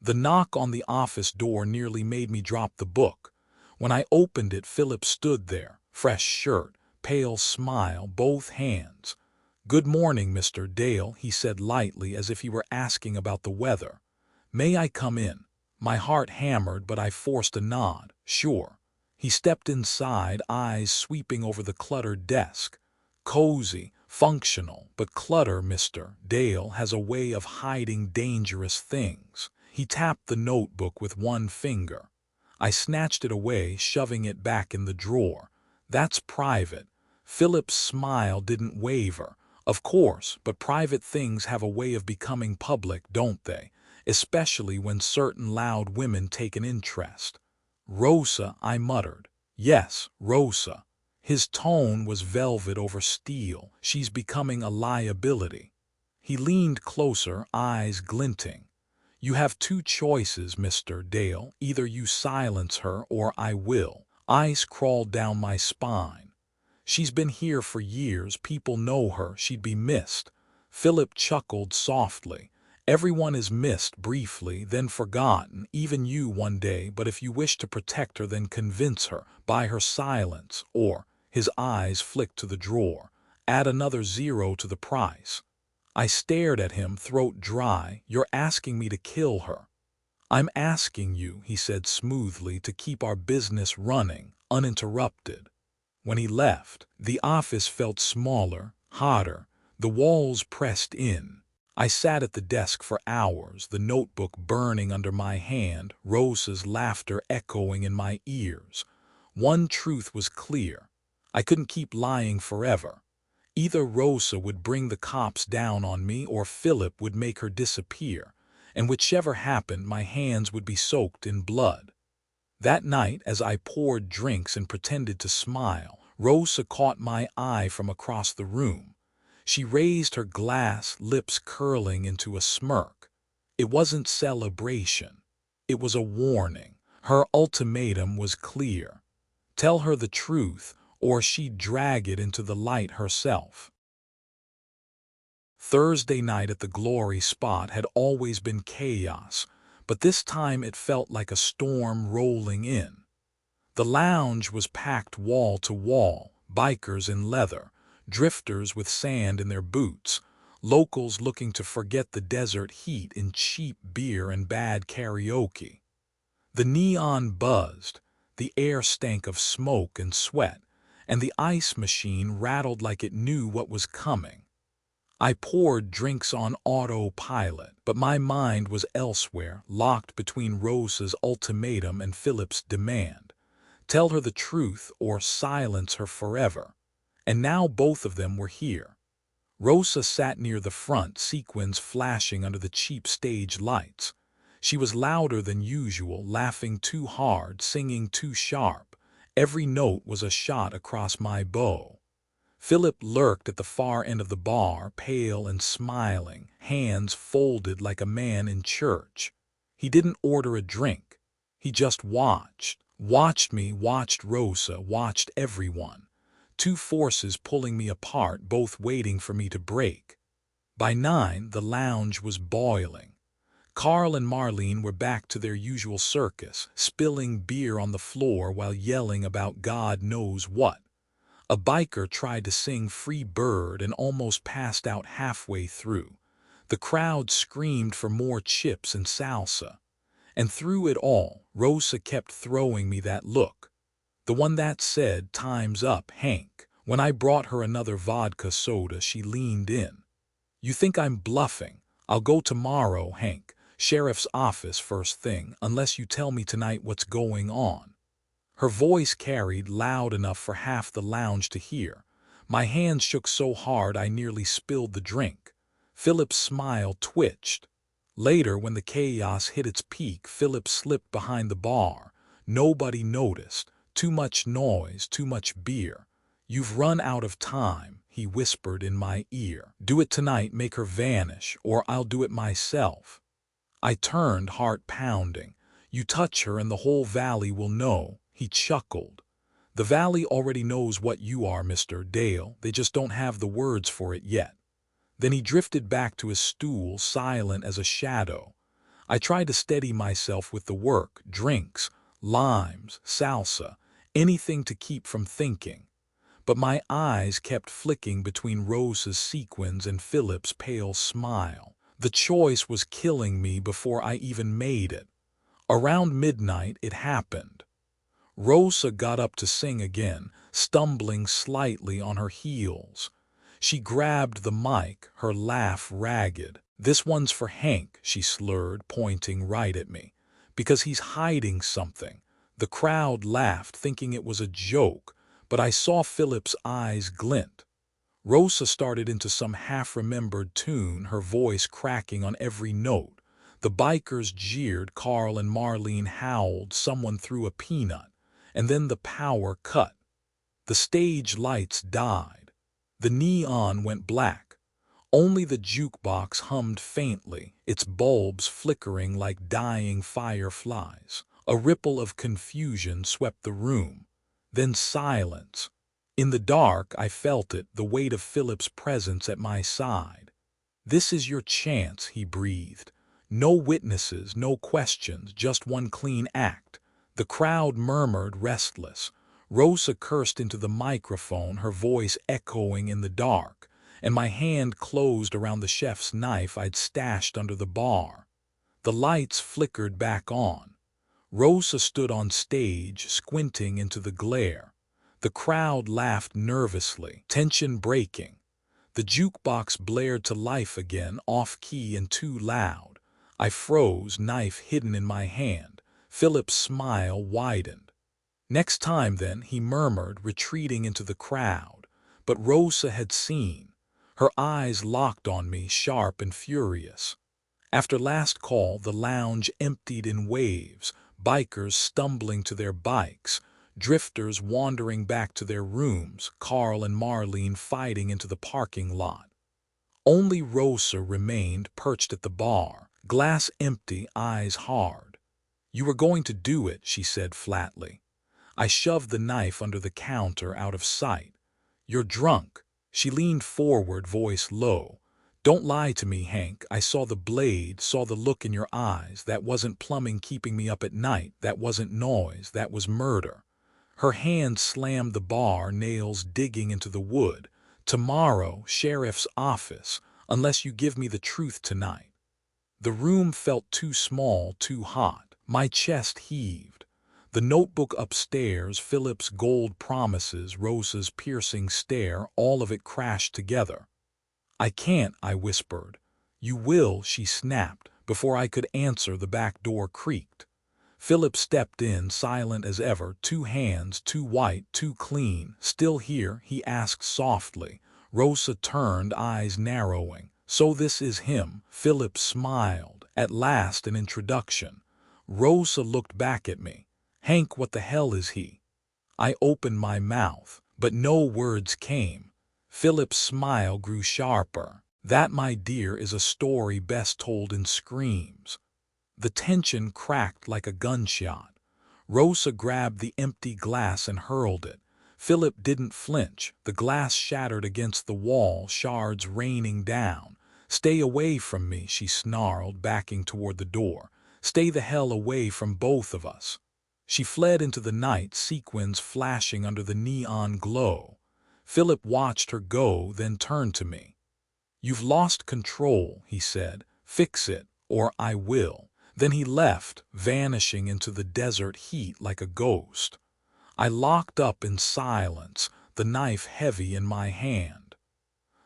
[SPEAKER 1] The knock on the office door nearly made me drop the book. When I opened it, Philip stood there, fresh shirt, pale smile, both hands. "Good morning, Mr. Dale," he said lightly, as if he were asking about the weather. "May I come in?" My heart hammered, but I forced a nod. "Sure." He stepped inside, eyes sweeping over the cluttered desk. Cozy, functional, but clutter, Mr. Dale, has a way of hiding dangerous things. He tapped the notebook with one finger. I snatched it away, shoving it back in the drawer. "That's private." Philip's smile didn't waver. "Of course, but private things have a way of becoming public, don't they? especially when certain loud women take an interest. "Rosa," I muttered. "Yes, Rosa." His tone was velvet over steel. "She's becoming a liability." He leaned closer, eyes glinting. "You have two choices, Mr. Dale. Either you silence her or I will." Ice crawled down my spine. "She's been here for years. People know her. She'd be missed." Philip chuckled softly. "Everyone is missed briefly, then forgotten, even you one day, but if you wish to protect her, then convince her, by her silence, or," his eyes flicked to the drawer, "add another zero to the price." I stared at him, throat dry. "You're asking me to kill her." "I'm asking you," he said smoothly, "to keep our business running, uninterrupted." When he left, the office felt smaller, hotter, the walls pressed in. I sat at the desk for hours, the notebook burning under my hand, Rosa's laughter echoing in my ears. One truth was clear. I couldn't keep lying forever. Either Rosa would bring the cops down on me or Philip would make her disappear, and whichever happened, my hands would be soaked in blood. That night, as I poured drinks and pretended to smile, Rosa caught my eye from across the room. She raised her glass, lips curling into a smirk. It wasn't celebration. It was a warning. Her ultimatum was clear. Tell her the truth, or she'd drag it into the light herself. Thursday night at the Glory Spot had always been chaos, but this time it felt like a storm rolling in. The lounge was packed wall to wall, bikers in leather, drifters with sand in their boots, locals looking to forget the desert heat in cheap beer and bad karaoke. The neon buzzed, the air stank of smoke and sweat, and the ice machine rattled like it knew what was coming. I poured drinks on autopilot, but my mind was elsewhere, locked between Rosa's ultimatum and Philip's demand. Tell her the truth or silence her forever. And now both of them were here. Rosa sat near the front, sequins flashing under the cheap stage lights. She was louder than usual, laughing too hard, singing too sharp. Every note was a shot across my bow. Philip lurked at the far end of the bar, pale and smiling, hands folded like a man in church. He didn't order a drink. He just watched. Watched me, watched Rosa, watched everyone. Two forces pulling me apart, both waiting for me to break. By 9, the lounge was boiling. Carl and Marlene were back to their usual circus, spilling beer on the floor while yelling about God knows what. A biker tried to sing Free Bird and almost passed out halfway through. The crowd screamed for more chips and salsa. And through it all, Rosa kept throwing me that look. The one that said, "Time's up, Hank." When I brought her another vodka soda, she leaned in. "You think I'm bluffing? I'll go tomorrow, Hank. Sheriff's office first thing, unless you tell me tonight what's going on." Her voice carried loud enough for half the lounge to hear. My hands shook so hard I nearly spilled the drink. Philip's smile twitched. Later, when the chaos hit its peak, Philip slipped behind the bar. Nobody noticed. Too much noise, too much beer. "You've run out of time," he whispered in my ear. "Do it tonight, make her vanish, or I'll do it myself." I turned, heart pounding. "You touch her and the whole valley will know." He chuckled. "The valley already knows what you are, Mr. Dale. They just don't have the words for it yet." Then he drifted back to his stool, silent as a shadow. I tried to steady myself with the work, drinks, limes, salsa, anything to keep from thinking. But my eyes kept flicking between Rosa's sequins and Philip's pale smile. The choice was killing me before I even made it. Around midnight, it happened. Rosa got up to sing again, stumbling slightly on her heels. She grabbed the mic, her laugh ragged. "This one's for Hank," she slurred, pointing right at me. "Because he's hiding something." The crowd laughed, thinking it was a joke, but I saw Philip's eyes glint. Rosa started into some half-remembered tune, her voice cracking on every note. The bikers jeered, Carl and Marlene howled, someone threw a peanut, and then the power cut. The stage lights died. The neon went black. Only the jukebox hummed faintly, its bulbs flickering like dying fireflies. A ripple of confusion swept the room. Then silence. In the dark, I felt it, the weight of Philip's presence at my side. "This is your chance," he breathed. "No witnesses, no questions, just one clean act." The crowd murmured, restless. Rosa cursed into the microphone, her voice echoing in the dark, and my hand closed around the chef's knife I'd stashed under the bar. The lights flickered back on. Rosa stood on stage, squinting into the glare. The crowd laughed nervously, tension breaking. The jukebox blared to life again, off-key and too loud. I froze, knife hidden in my hand. Philip's smile widened. "Next time, then," he murmured, retreating into the crowd. But Rosa had seen. Her eyes locked on me, sharp and furious. After last call, the lounge emptied in waves, bikers stumbling to their bikes, drifters wandering back to their rooms, Carl and Marlene fighting into the parking lot. Only Rosa remained, perched at the bar, glass empty, eyes hard. "You were going to do it," she said flatly. I shoved the knife under the counter, out of sight. "You're drunk." She leaned forward, voice low. "Don't lie to me, Hank. I saw the blade, saw the look in your eyes. That wasn't plumbing keeping me up at night. That wasn't noise. That was murder." Her hand slammed the bar, nails digging into the wood. "Tomorrow, sheriff's office, unless you give me the truth tonight." The room felt too small, too hot. My chest heaved. The notebook upstairs, Philip's gold promises, Rosa's piercing stare, all of it crashed together. "I can't," I whispered. "You will," she snapped. Before I could answer, the back door creaked. Philip stepped in, silent as ever, two hands, too white, too clean. "Still here?" he asked softly. Rosa turned, eyes narrowing. "So this is him." Philip smiled. At last an introduction. Rosa looked back at me. "Hank, what the hell is he?" I opened my mouth, but no words came. Philip's smile grew sharper. "That, my dear, is a story best told in screams." The tension cracked like a gunshot. Rosa grabbed the empty glass and hurled it. Philip didn't flinch. The glass shattered against the wall, shards raining down. "Stay away from me," she snarled, backing toward the door. "Stay the hell away from both of us." She fled into the night, sequins flashing under the neon glow. Philip watched her go, then turned to me. "You've lost control," he said. "Fix it, or I will." Then he left, vanishing into the desert heat like a ghost. I locked up in silence, the knife heavy in my hand.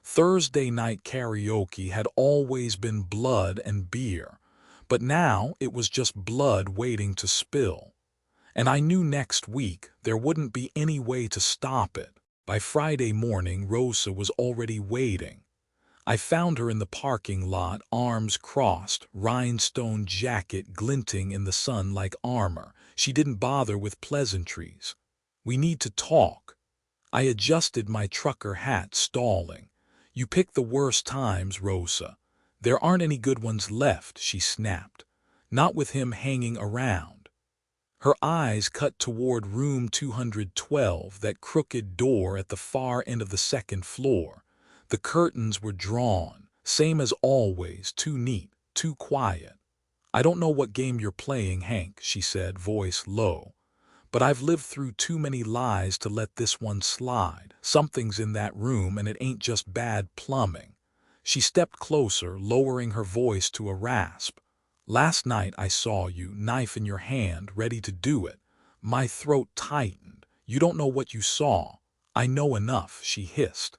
[SPEAKER 1] Thursday night karaoke had always been blood and beer, but now it was just blood waiting to spill. And I knew next week there wouldn't be any way to stop it. By Friday morning, Rosa was already waiting. I found her in the parking lot, arms crossed, rhinestone jacket glinting in the sun like armor. She didn't bother with pleasantries. "We need to talk." I adjusted my trucker hat, stalling. "You pick the worst times, Rosa. There aren't any good ones left," she snapped. "Not with him hanging around." Her eyes cut toward room 212, that crooked door at the far end of the second floor. The curtains were drawn, same as always, too neat, too quiet. "I don't know what game you're playing, Hank," she said, voice low. "But I've lived through too many lies to let this one slide. Something's in that room, and it ain't just bad plumbing." She stepped closer, lowering her voice to a rasp. "Last night I saw you, knife in your hand, ready to do it." My throat tightened. "You don't know what you saw." "I know enough," she hissed.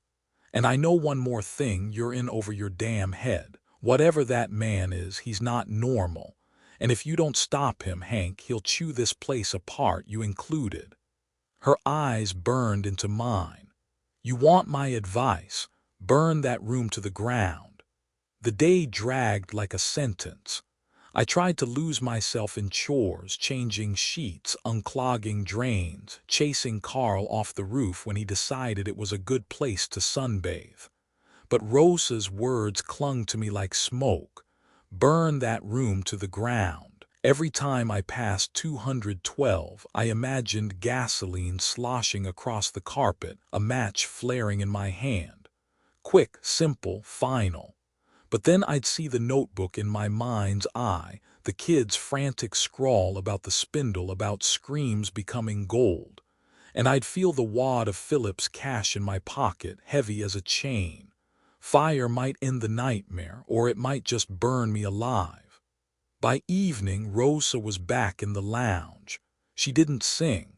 [SPEAKER 1] "And I know one more thing, you're in over your damn head. Whatever that man is, he's not normal. And if you don't stop him, Hank, he'll chew this place apart, you included." Her eyes burned into mine. "You want my advice? Burn that room to the ground." The day dragged like a sentence. I tried to lose myself in chores, changing sheets, unclogging drains, chasing Carl off the roof when he decided it was a good place to sunbathe. But Rosa's words clung to me like smoke. Burn that room to the ground. Every time I passed 212, I imagined gasoline sloshing across the carpet, a match flaring in my hand. Quick, simple, final. But then I'd see the notebook in my mind's eye, the kid's frantic scrawl about the spindle, about screams becoming gold. And I'd feel the wad of Philip's cash in my pocket, heavy as a chain. Fire might end the nightmare, or it might just burn me alive. By evening, Rosa was back in the lounge. She didn't sing,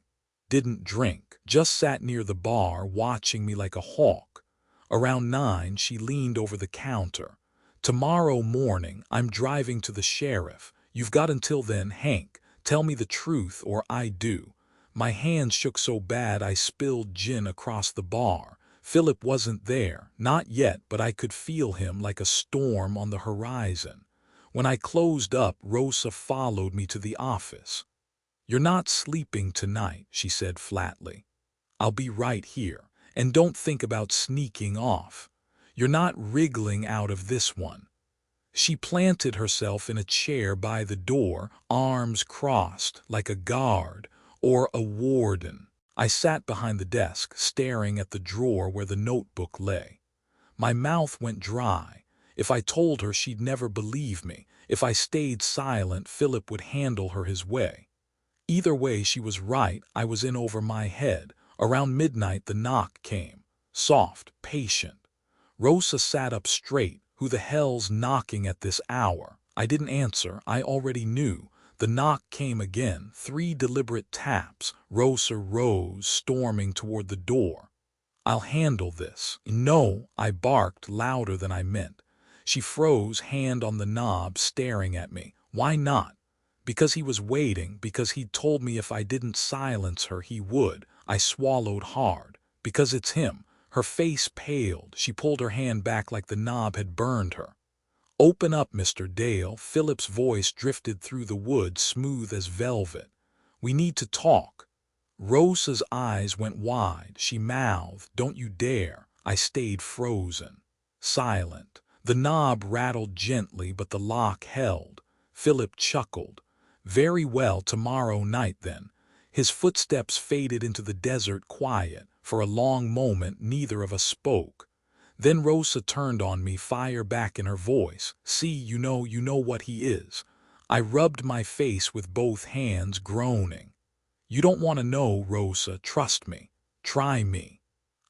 [SPEAKER 1] didn't drink, just sat near the bar watching me like a hawk. Around 9, she leaned over the counter. "Tomorrow morning, I'm driving to the sheriff. You've got until then, Hank. Tell me the truth or I do." My hands shook so bad I spilled gin across the bar. Philip wasn't there, not yet, but I could feel him like a storm on the horizon. When I closed up, Rosa followed me to the office. "You're not sleeping tonight," she said flatly. "I'll be right here. And don't think about sneaking off. You're not wriggling out of this one." She planted herself in a chair by the door, arms crossed, like a guard or a warden. I sat behind the desk, staring at the drawer where the notebook lay. My mouth went dry. If I told her, she'd never believe me. If I stayed silent, Philip would handle her his way. Either way, she was right. I was in over my head. Around midnight, the knock came. Soft, patient. Rosa sat up straight. "Who the hell's knocking at this hour?" I didn't answer. I already knew. The knock came again, 3 deliberate taps. Rosa rose, storming toward the door. "I'll handle this." "No," I barked louder than I meant. She froze, hand on the knob, staring at me. "Why not?" "Because he was waiting, because he'd told me if I didn't silence her, he would." I swallowed hard. "Because it's him." Her face paled. She pulled her hand back like the knob had burned her. "Open up, Mr. Dale." Philip's voice drifted through the wood, smooth as velvet. "We need to talk." Rosa's eyes went wide. She mouthed, "Don't you dare." I stayed frozen, silent. The knob rattled gently, but the lock held. Philip chuckled. "Very well, tomorrow night then." His footsteps faded into the desert quiet. For a long moment, neither of us spoke. Then Rosa turned on me, fire back in her voice. "See, you know what he is." I rubbed my face with both hands, groaning. "You don't want to know, Rosa. Trust me. Try me."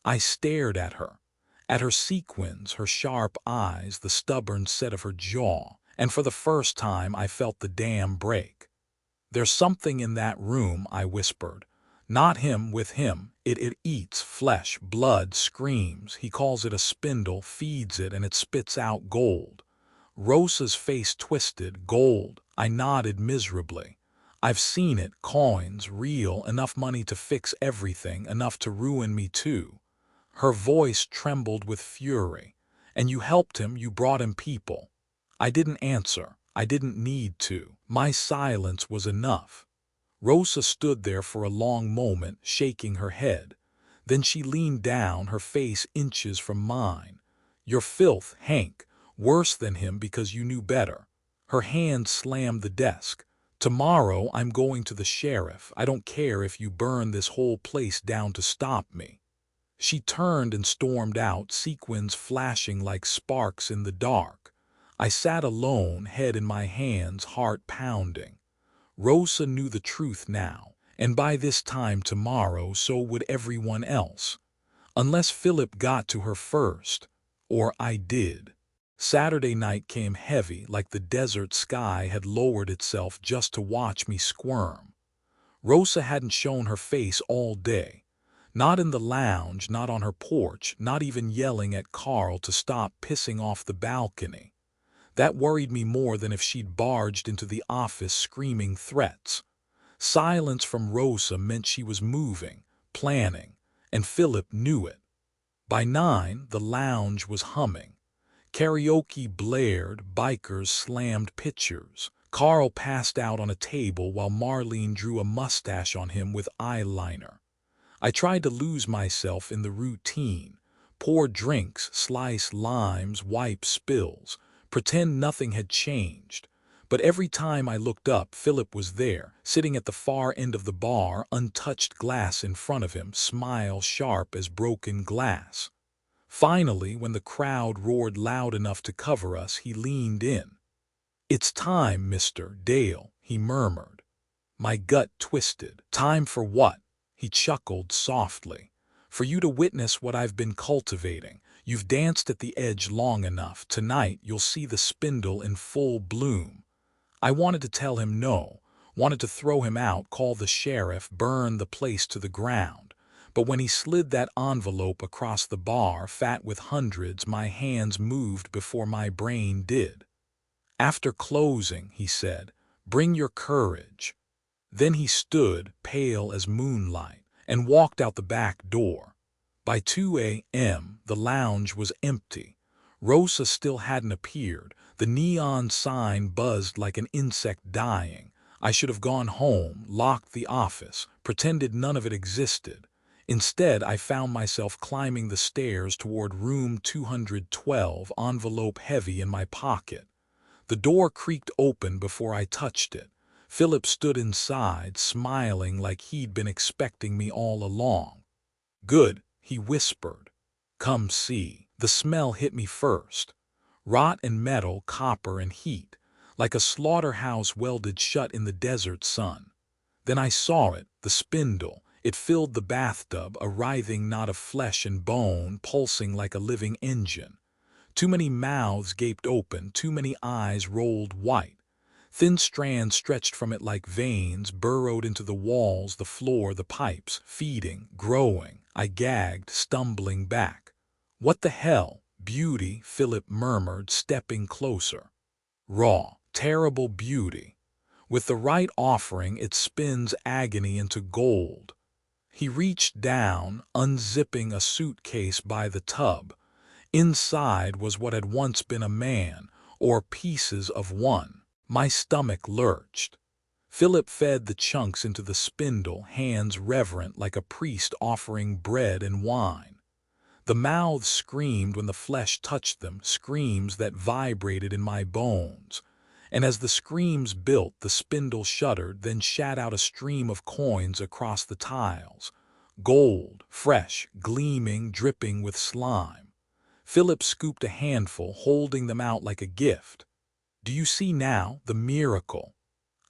[SPEAKER 1] I stared at her sequins, her sharp eyes, the stubborn set of her jaw, and for the first time I felt the dam break. "There's something in that room," I whispered. "Not him with him. It eats flesh, blood, screams. He calls it a spindle, feeds it, and it spits out gold." Rosa's face twisted. "Gold?" I nodded miserably. "I've seen it. Coins, real, enough money to fix everything, enough to ruin me too." Her voice trembled with fury. "And you helped him, you brought him people." I didn't answer. I didn't need to. My silence was enough. Rosa stood there for a long moment, shaking her head. Then she leaned down, her face inches from mine. "You're filth, Hank. Worse than him because you knew better." Her hand slammed the desk. "Tomorrow I'm going to the sheriff. I don't care if you burn this whole place down to stop me." She turned and stormed out, sequins flashing like sparks in the dark. I sat alone, head in my hands, heart pounding. Rosa knew the truth now, and by this time tomorrow so would everyone else. Unless Philip got to her first, or I did. Saturday night came heavy, like the desert sky had lowered itself just to watch me squirm. Rosa hadn't shown her face all day. Not in the lounge, not on her porch, not even yelling at Carl to stop pissing off the balcony. That worried me more than if she'd barged into the office screaming threats. Silence from Rosa meant she was moving, planning, and Philip knew it. By 9, the lounge was humming. Karaoke blared, bikers slammed pitchers, Carl passed out on a table while Marlene drew a mustache on him with eyeliner. I tried to lose myself in the routine. Pour drinks, slice limes, wipe spills, pretend nothing had changed. But every time I looked up, Philip was there, sitting at the far end of the bar, untouched glass in front of him, smile sharp as broken glass. Finally, when the crowd roared loud enough to cover us, he leaned in. "It's time, Mr. Dale," he murmured. My gut twisted. "Time for what?" He chuckled softly. "For you to witness what I've been cultivating. You've danced at the edge long enough. Tonight you'll see the spindle in full bloom." I wanted to tell him no, wanted to throw him out, call the sheriff, burn the place to the ground. But when he slid that envelope across the bar, fat with hundreds, my hands moved before my brain did. "After closing," he said, "bring your courage." Then he stood, pale as moonlight, and walked out the back door. By 2 a.m., the lounge was empty. Rosa still hadn't appeared. The neon sign buzzed like an insect dying. I should have gone home, locked the office, pretended none of it existed. Instead, I found myself climbing the stairs toward room 212, envelope heavy in my pocket. The door creaked open before I touched it. Philip stood inside, smiling like he'd been expecting me all along. "Good," he whispered. "Come see." The smell hit me first. Rot and metal, copper and heat, like a slaughterhouse welded shut in the desert sun. Then I saw it, the spindle. It filled the bathtub, a writhing knot of flesh and bone, pulsing like a living engine. Too many mouths gaped open, too many eyes rolled white. Thin strands stretched from it like veins, burrowed into the walls, the floor, the pipes, feeding, growing. I gagged, stumbling back. "What the hell?" "Beauty," Philip murmured, stepping closer. "Raw, terrible beauty. With the right offering, it spins agony into gold." He reached down, unzipping a suitcase by the tub. Inside was what had once been a man, or pieces of one. My stomach lurched. Philip fed the chunks into the spindle, hands reverent like a priest offering bread and wine. The mouths screamed when the flesh touched them, screams that vibrated in my bones. And as the screams built, the spindle shuddered, then shat out a stream of coins across the tiles. Gold, fresh, gleaming, dripping with slime. Philip scooped a handful, holding them out like a gift. "Do you see now, the miracle?"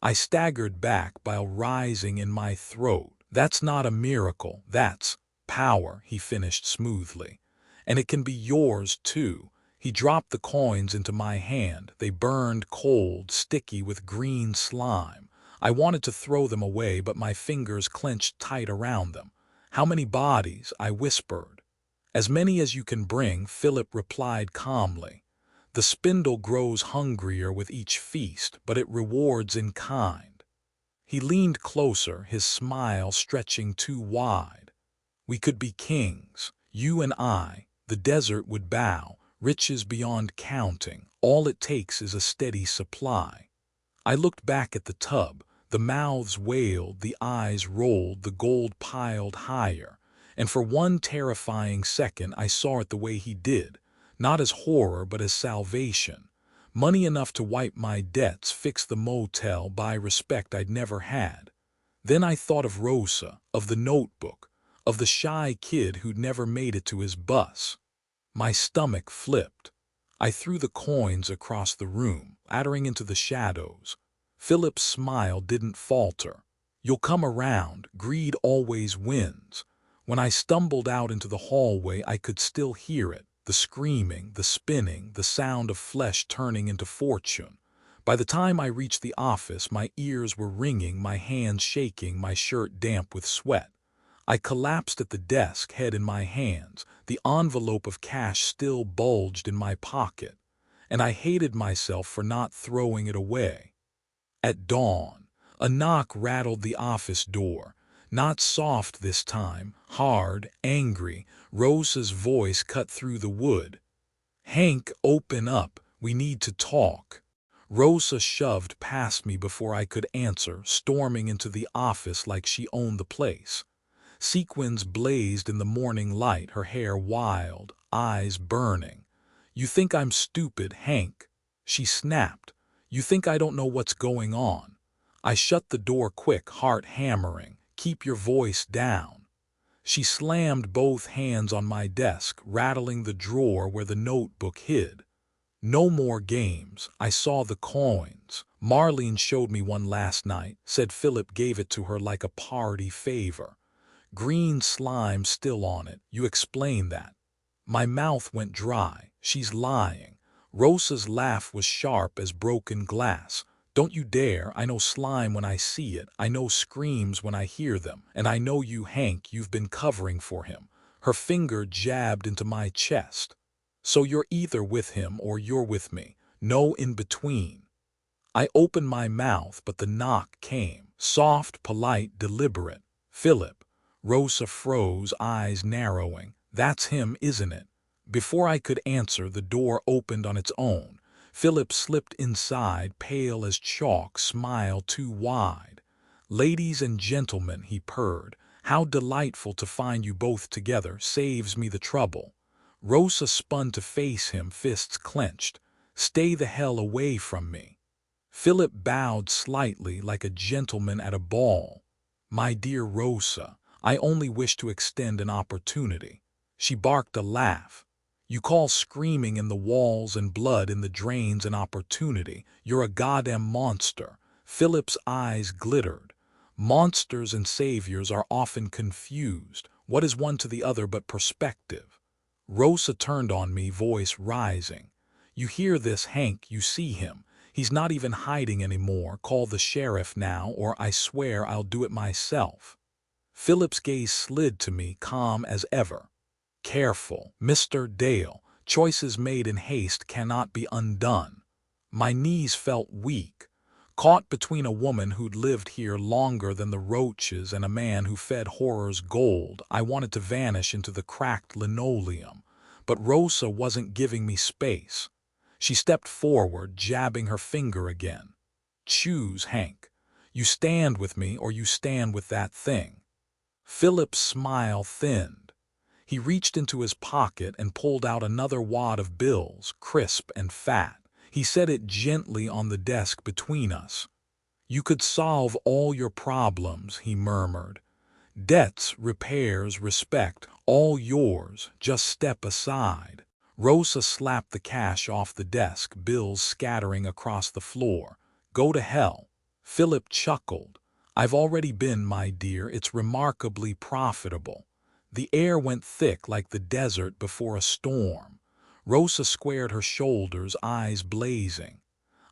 [SPEAKER 1] I staggered back, bile rising in my throat. "That's not a miracle, that's power," he finished smoothly. "And it can be yours, too." He dropped the coins into my hand. They burned cold, sticky with green slime. I wanted to throw them away, but my fingers clenched tight around them. "How many bodies?" I whispered. "As many as you can bring," Philip replied calmly. "The spindle grows hungrier with each feast, but it rewards in kind." He leaned closer, his smile stretching too wide. "We could be kings, you and I. The desert would bow, riches beyond counting. All it takes is a steady supply." I looked back at the tub. The mouths wailed, the eyes rolled, the gold piled higher. And for one terrifying second I saw it the way he did. Not as horror, but as salvation. Money enough to wipe my debts, fix the motel, buy respect I'd never had. Then I thought of Rosa, of the notebook, of the shy kid who'd never made it to his bus. My stomach flipped. I threw the coins across the room, scattering into the shadows. Philip's smile didn't falter. "You'll come around. Greed always wins." When I stumbled out into the hallway, I could still hear it. The screaming, the spinning, the sound of flesh turning into fortune. By the time I reached the office, my ears were ringing, my hands shaking, my shirt damp with sweat. I collapsed at the desk, head in my hands. The envelope of cash still bulged in my pocket, and I hated myself for not throwing it away. At dawn, a knock rattled the office door. Not soft this time, hard, angry. Rosa's voice cut through the wood. "Hank, open up. We need to talk." Rosa shoved past me before I could answer, storming into the office like she owned the place. Sequins blazed in the morning light, her hair wild, eyes burning. "You think I'm stupid, Hank?" she snapped. "You think I don't know what's going on?" I shut the door quick, heart hammering. "Keep your voice down." She slammed both hands on my desk, rattling the drawer where the notebook hid. "No more games. I saw the coins. Marlene showed me one last night, said Philip gave it to her like a party favor. Green slime still on it. You explain that." My mouth went dry. "She's lying." Rosa's laugh was sharp as broken glass. "Don't you dare. I know slime when I see it. I know screams when I hear them. And I know you, Hank, you've been covering for him." Her finger jabbed into my chest. "So you're either with him or you're with me. No in between." I opened my mouth, but the knock came. Soft, polite, deliberate. "Philip." Rosa froze, eyes narrowing. "That's him, isn't it?" Before I could answer, the door opened on its own. Philip slipped inside, pale as chalk, smile too wide. "Ladies and gentlemen," he purred, "how delightful to find you both together. Saves me the trouble." Rosa spun to face him, fists clenched. "Stay the hell away from me." Philip bowed slightly like a gentleman at a ball. "My dear Rosa, I only wish to extend an opportunity." She barked a laugh. "You call screaming in the walls and blood in the drains an opportunity? You're a goddamn monster." Philip's eyes glittered. "Monsters and saviors are often confused. What is one to the other but perspective?" Rosa turned on me, voice rising. "You hear this, Hank? You see him. He's not even hiding anymore. Call the sheriff now, or I swear I'll do it myself." Philip's gaze slid to me, calm as ever. "Careful, Mr. Dale. Choices made in haste cannot be undone." My knees felt weak. Caught between a woman who'd lived here longer than the roaches and a man who fed horrors gold, I wanted to vanish into the cracked linoleum. But Rosa wasn't giving me space. She stepped forward, jabbing her finger again. "Choose, Hank. You stand with me or you stand with that thing." Philip's smile thinned. He reached into his pocket and pulled out another wad of bills, crisp and fat. He set it gently on the desk between us. "You could solve all your problems," he murmured. "Debts, repairs, respect, all yours. Just step aside." Rosa slapped the cash off the desk, bills scattering across the floor. "Go to hell." Philip chuckled. "I've already been, my dear. It's remarkably profitable." The air went thick like the desert before a storm. Rosa squared her shoulders, eyes blazing.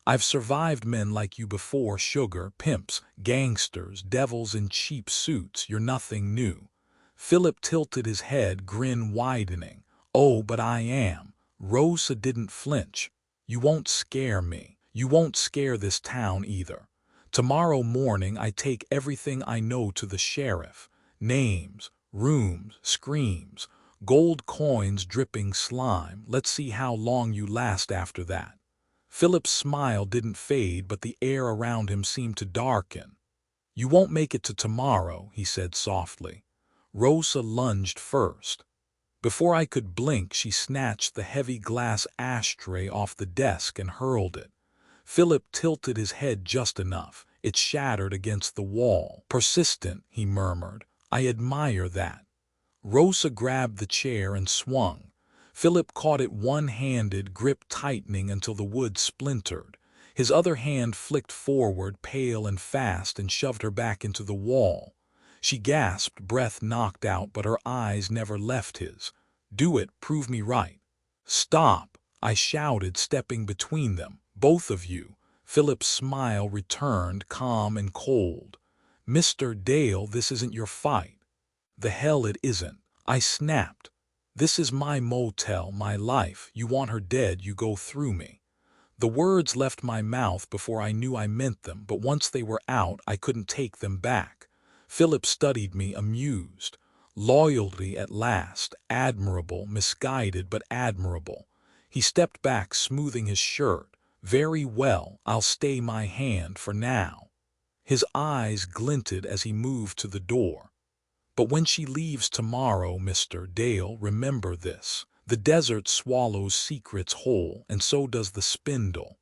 [SPEAKER 1] "I've survived men like you before, sugar, pimps, gangsters, devils in cheap suits. You're nothing new." Philip tilted his head, grin widening. "Oh, but I am." Rosa didn't flinch. "You won't scare me. You won't scare this town either. Tomorrow morning I take everything I know to the sheriff. Names, rooms, screams, gold coins dripping slime. Let's see how long you last after that." Philip's smile didn't fade, but the air around him seemed to darken. "You won't make it to tomorrow," he said softly. Rosa lunged first. Before I could blink, she snatched the heavy glass ashtray off the desk and hurled it. Philip tilted his head just enough. It shattered against the wall. "Persistent," he murmured. "I admire that." Rosa grabbed the chair and swung. Philip caught it one-handed, grip tightening until the wood splintered. His other hand flicked forward, pale and fast, and shoved her back into the wall. She gasped, breath knocked out, but her eyes never left his. "Do it, prove me right." "Stop," I shouted, stepping between them. "Both of you." Philip's smile returned, calm and cold. "Mr. Dale, this isn't your fight." "The hell it isn't," I snapped. "This is my motel, my life. You want her dead, you go through me." The words left my mouth before I knew I meant them, but once they were out, I couldn't take them back. Philip studied me, amused. Loyalty at last, admirable, misguided but admirable. He stepped back, smoothing his shirt. Very well, I'll stay my hand for now. His eyes glinted as he moved to the door. But when she leaves tomorrow, Mr. Dale, remember this. The desert swallows secrets whole, and so does the spindle.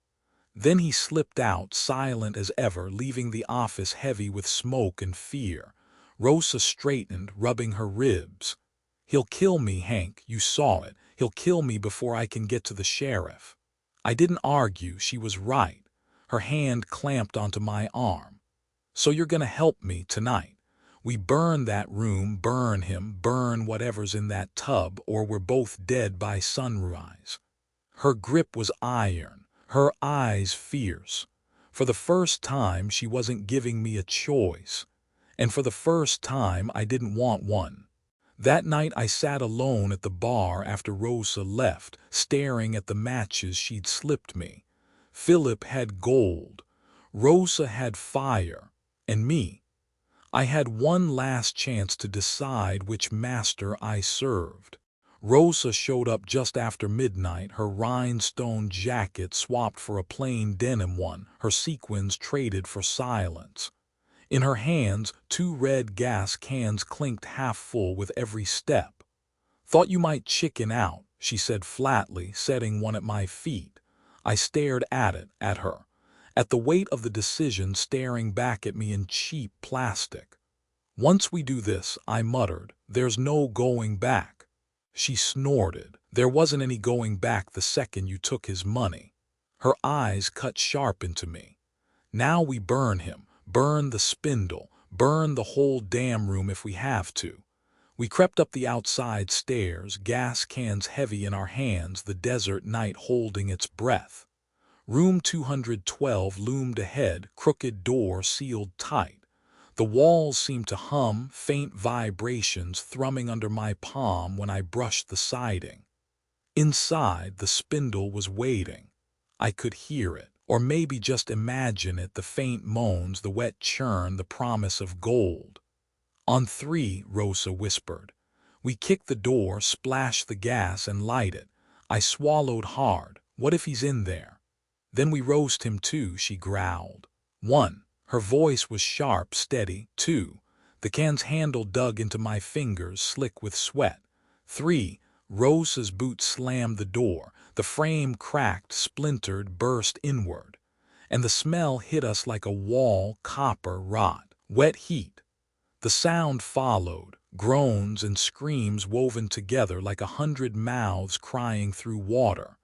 [SPEAKER 1] Then he slipped out, silent as ever, leaving the office heavy with smoke and fear. Rosa straightened, rubbing her ribs. He'll kill me, Hank, you saw it. He'll kill me before I can get to the sheriff. I didn't argue, she was right. Her hand clamped onto my arm. So you're gonna help me tonight. We burn that room, burn him, burn whatever's in that tub, or we're both dead by sunrise. Her grip was iron, her eyes fierce. For the first time she wasn't giving me a choice. And for the first time I didn't want one. That night I sat alone at the bar after Rosa left, staring at the matches she'd slipped me. Philip had gold. Rosa had fire. And me. I had one last chance to decide which master I served. Rosa showed up just after midnight, her rhinestone jacket swapped for a plain denim one, her sequins traded for silence. In her hands, 2 red gas cans clinked half full with every step. "Thought you might chicken out," she said flatly, setting one at my feet. I stared at it, at her, at the weight of the decision staring back at me in cheap plastic. "Once we do this," I muttered, "there's no going back." She snorted. "There wasn't any going back the second you took his money." Her eyes cut sharp into me. "Now we burn him. Burn the spindle, burn the whole damn room if we have to." We crept up the outside stairs, gas cans heavy in our hands, the desert night holding its breath. Room 212 loomed ahead, crooked door sealed tight. The walls seemed to hum, faint vibrations thrumming under my palm when I brushed the siding. Inside, the spindle was waiting. I could hear it. Or maybe just imagine it, the faint moans, the wet churn, the promise of gold. "On 3, Rosa whispered. We kick the door, splash the gas, and light it. I swallowed hard. What if he's in there? Then we roast him too, she growled. 1. Her voice was sharp, steady. 2. The can's handle dug into my fingers, slick with sweat. 3. Rosa's boot slammed the door. The frame cracked, splintered, burst inward. And the smell hit us like a wall, copper rot, wet heat. The sound followed, groans and screams woven together like 100 mouths crying through water.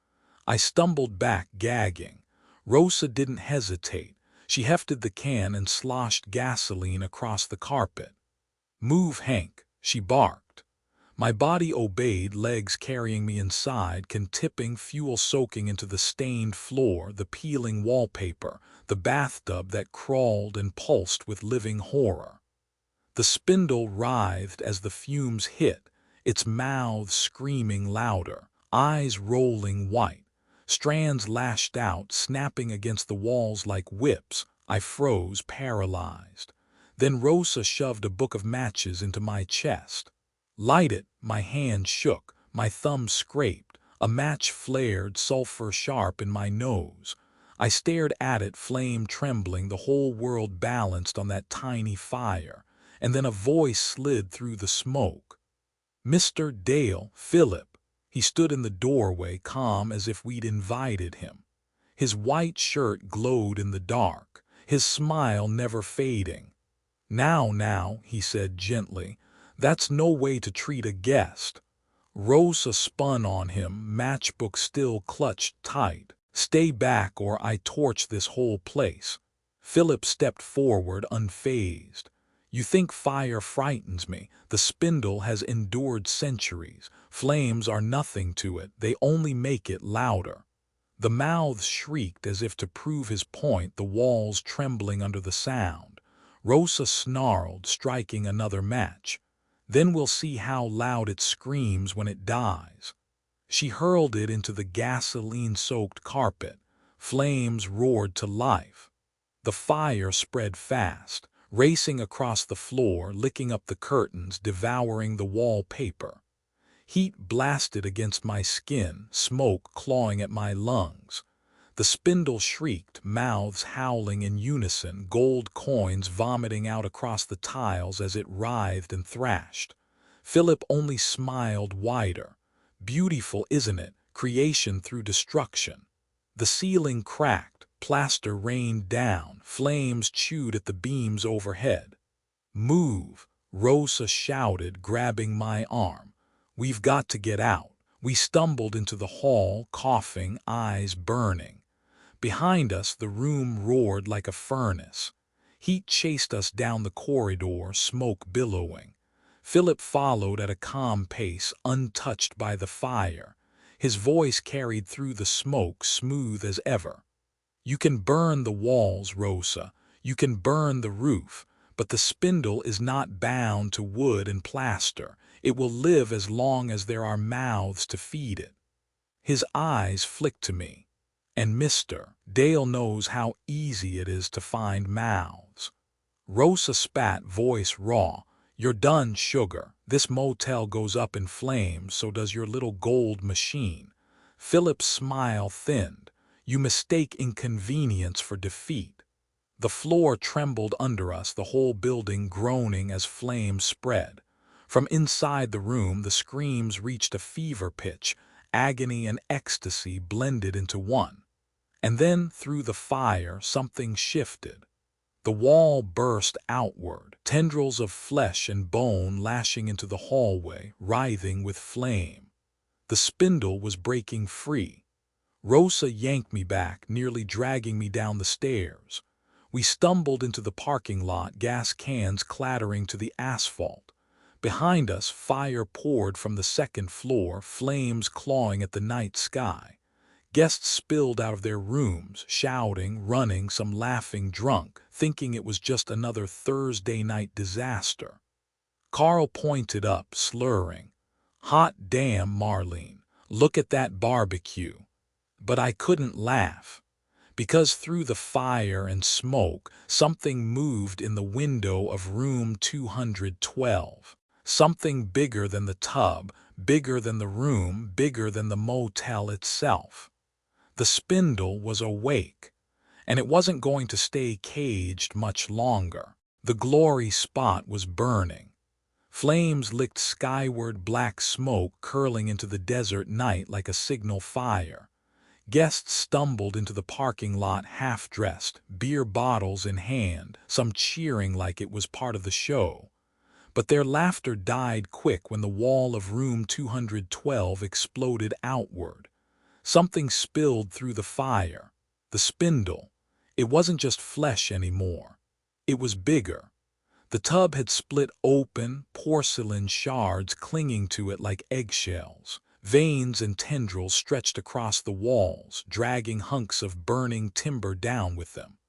[SPEAKER 1] I stumbled back, gagging. Rosa didn't hesitate. She hefted the can and sloshed gasoline across the carpet. "Move, Hank," she barked. My body obeyed, legs carrying me inside, can tipping, fuel soaking into the stained floor, the peeling wallpaper, the bathtub that crawled and pulsed with living horror. The spindle writhed as the fumes hit, its mouth screaming louder, eyes rolling white. Strands lashed out, snapping against the walls like whips. I froze, paralyzed. Then Rosa shoved a book of matches into my chest. "Light it." My hand shook, my thumb scraped. A match flared, sulfur sharp in my nose. I stared at it, flame trembling, the whole world balanced on that tiny fire. And then a voice slid through the smoke. "Mr. Dale, Philip." He stood in the doorway, calm as if we'd invited him. His white shirt glowed in the dark, his smile never fading. Now," he said gently, "that's no way to treat a guest." Rosa spun on him, matchbook still clutched tight. "Stay back or I torch this whole place." Philip stepped forward, unfazed. "You think fire frightens me? The spindle has endured centuries. Flames are nothing to it, they only make it louder." The mouths shrieked as if to prove his point, the walls trembling under the sound. Rosa snarled, striking another match. "Then we'll see how loud it screams when it dies." She hurled it into the gasoline-soaked carpet. Flames roared to life. The fire spread fast, racing across the floor, licking up the curtains, devouring the wallpaper. Heat blasted against my skin, smoke clawing at my lungs. The spindle shrieked, mouths howling in unison, gold coins vomiting out across the tiles as it writhed and thrashed. Philip only smiled wider. Beautiful, isn't it? Creation through destruction. The ceiling cracked, plaster rained down, flames chewed at the beams overhead. "Move," Rosa shouted, grabbing my arm. "We've got to get out." We stumbled into the hall, coughing, eyes burning. Behind us, the room roared like a furnace. Heat chased us down the corridor, smoke billowing. Philip followed at a calm pace, untouched by the fire. His voice carried through the smoke, smooth as ever. "You can burn the walls, Rosa. You can burn the roof. But the spindle is not bound to wood and plaster. It will live as long as there are mouths to feed it." His eyes flicked to me. "And Mr. Dale knows how easy it is to find mouths." Rosa spat, voice raw. "You're done, sugar. This motel goes up in flames, so does your little gold machine." Philip's smile thinned. "You mistake inconvenience for defeat." The floor trembled under us, the whole building groaning as flames spread. From inside the room, the screams reached a fever pitch. Agony and ecstasy blended into one. And then, through the fire, something shifted. The wall burst outward, tendrils of flesh and bone lashing into the hallway, writhing with flame. The spindle was breaking free. Rosa yanked me back, nearly dragging me down the stairs. We stumbled into the parking lot, gas cans clattering to the asphalt. Behind us, fire poured from the second floor, flames clawing at the night sky. Guests spilled out of their rooms, shouting, running, some laughing drunk, thinking it was just another Thursday night disaster. Carl pointed up, slurring. "Hot damn, Marlene, look at that barbecue." But I couldn't laugh, because through the fire and smoke, something moved in the window of room 212. Something bigger than the tub, bigger than the room, bigger than the motel itself. The spindle was awake, and it wasn't going to stay caged much longer. The glory spot was burning. Flames licked skyward, black smoke curling into the desert night like a signal fire. Guests stumbled into the parking lot half-dressed, beer bottles in hand, some cheering like it was part of the show. But their laughter died quick when the wall of room 212 exploded outward. Something spilled through the fire. The spindle. It wasn't just flesh anymore. It was bigger. The tub had split open, porcelain shards clinging to it like eggshells. Veins and tendrils stretched across the walls, dragging hunks of burning timber down with them.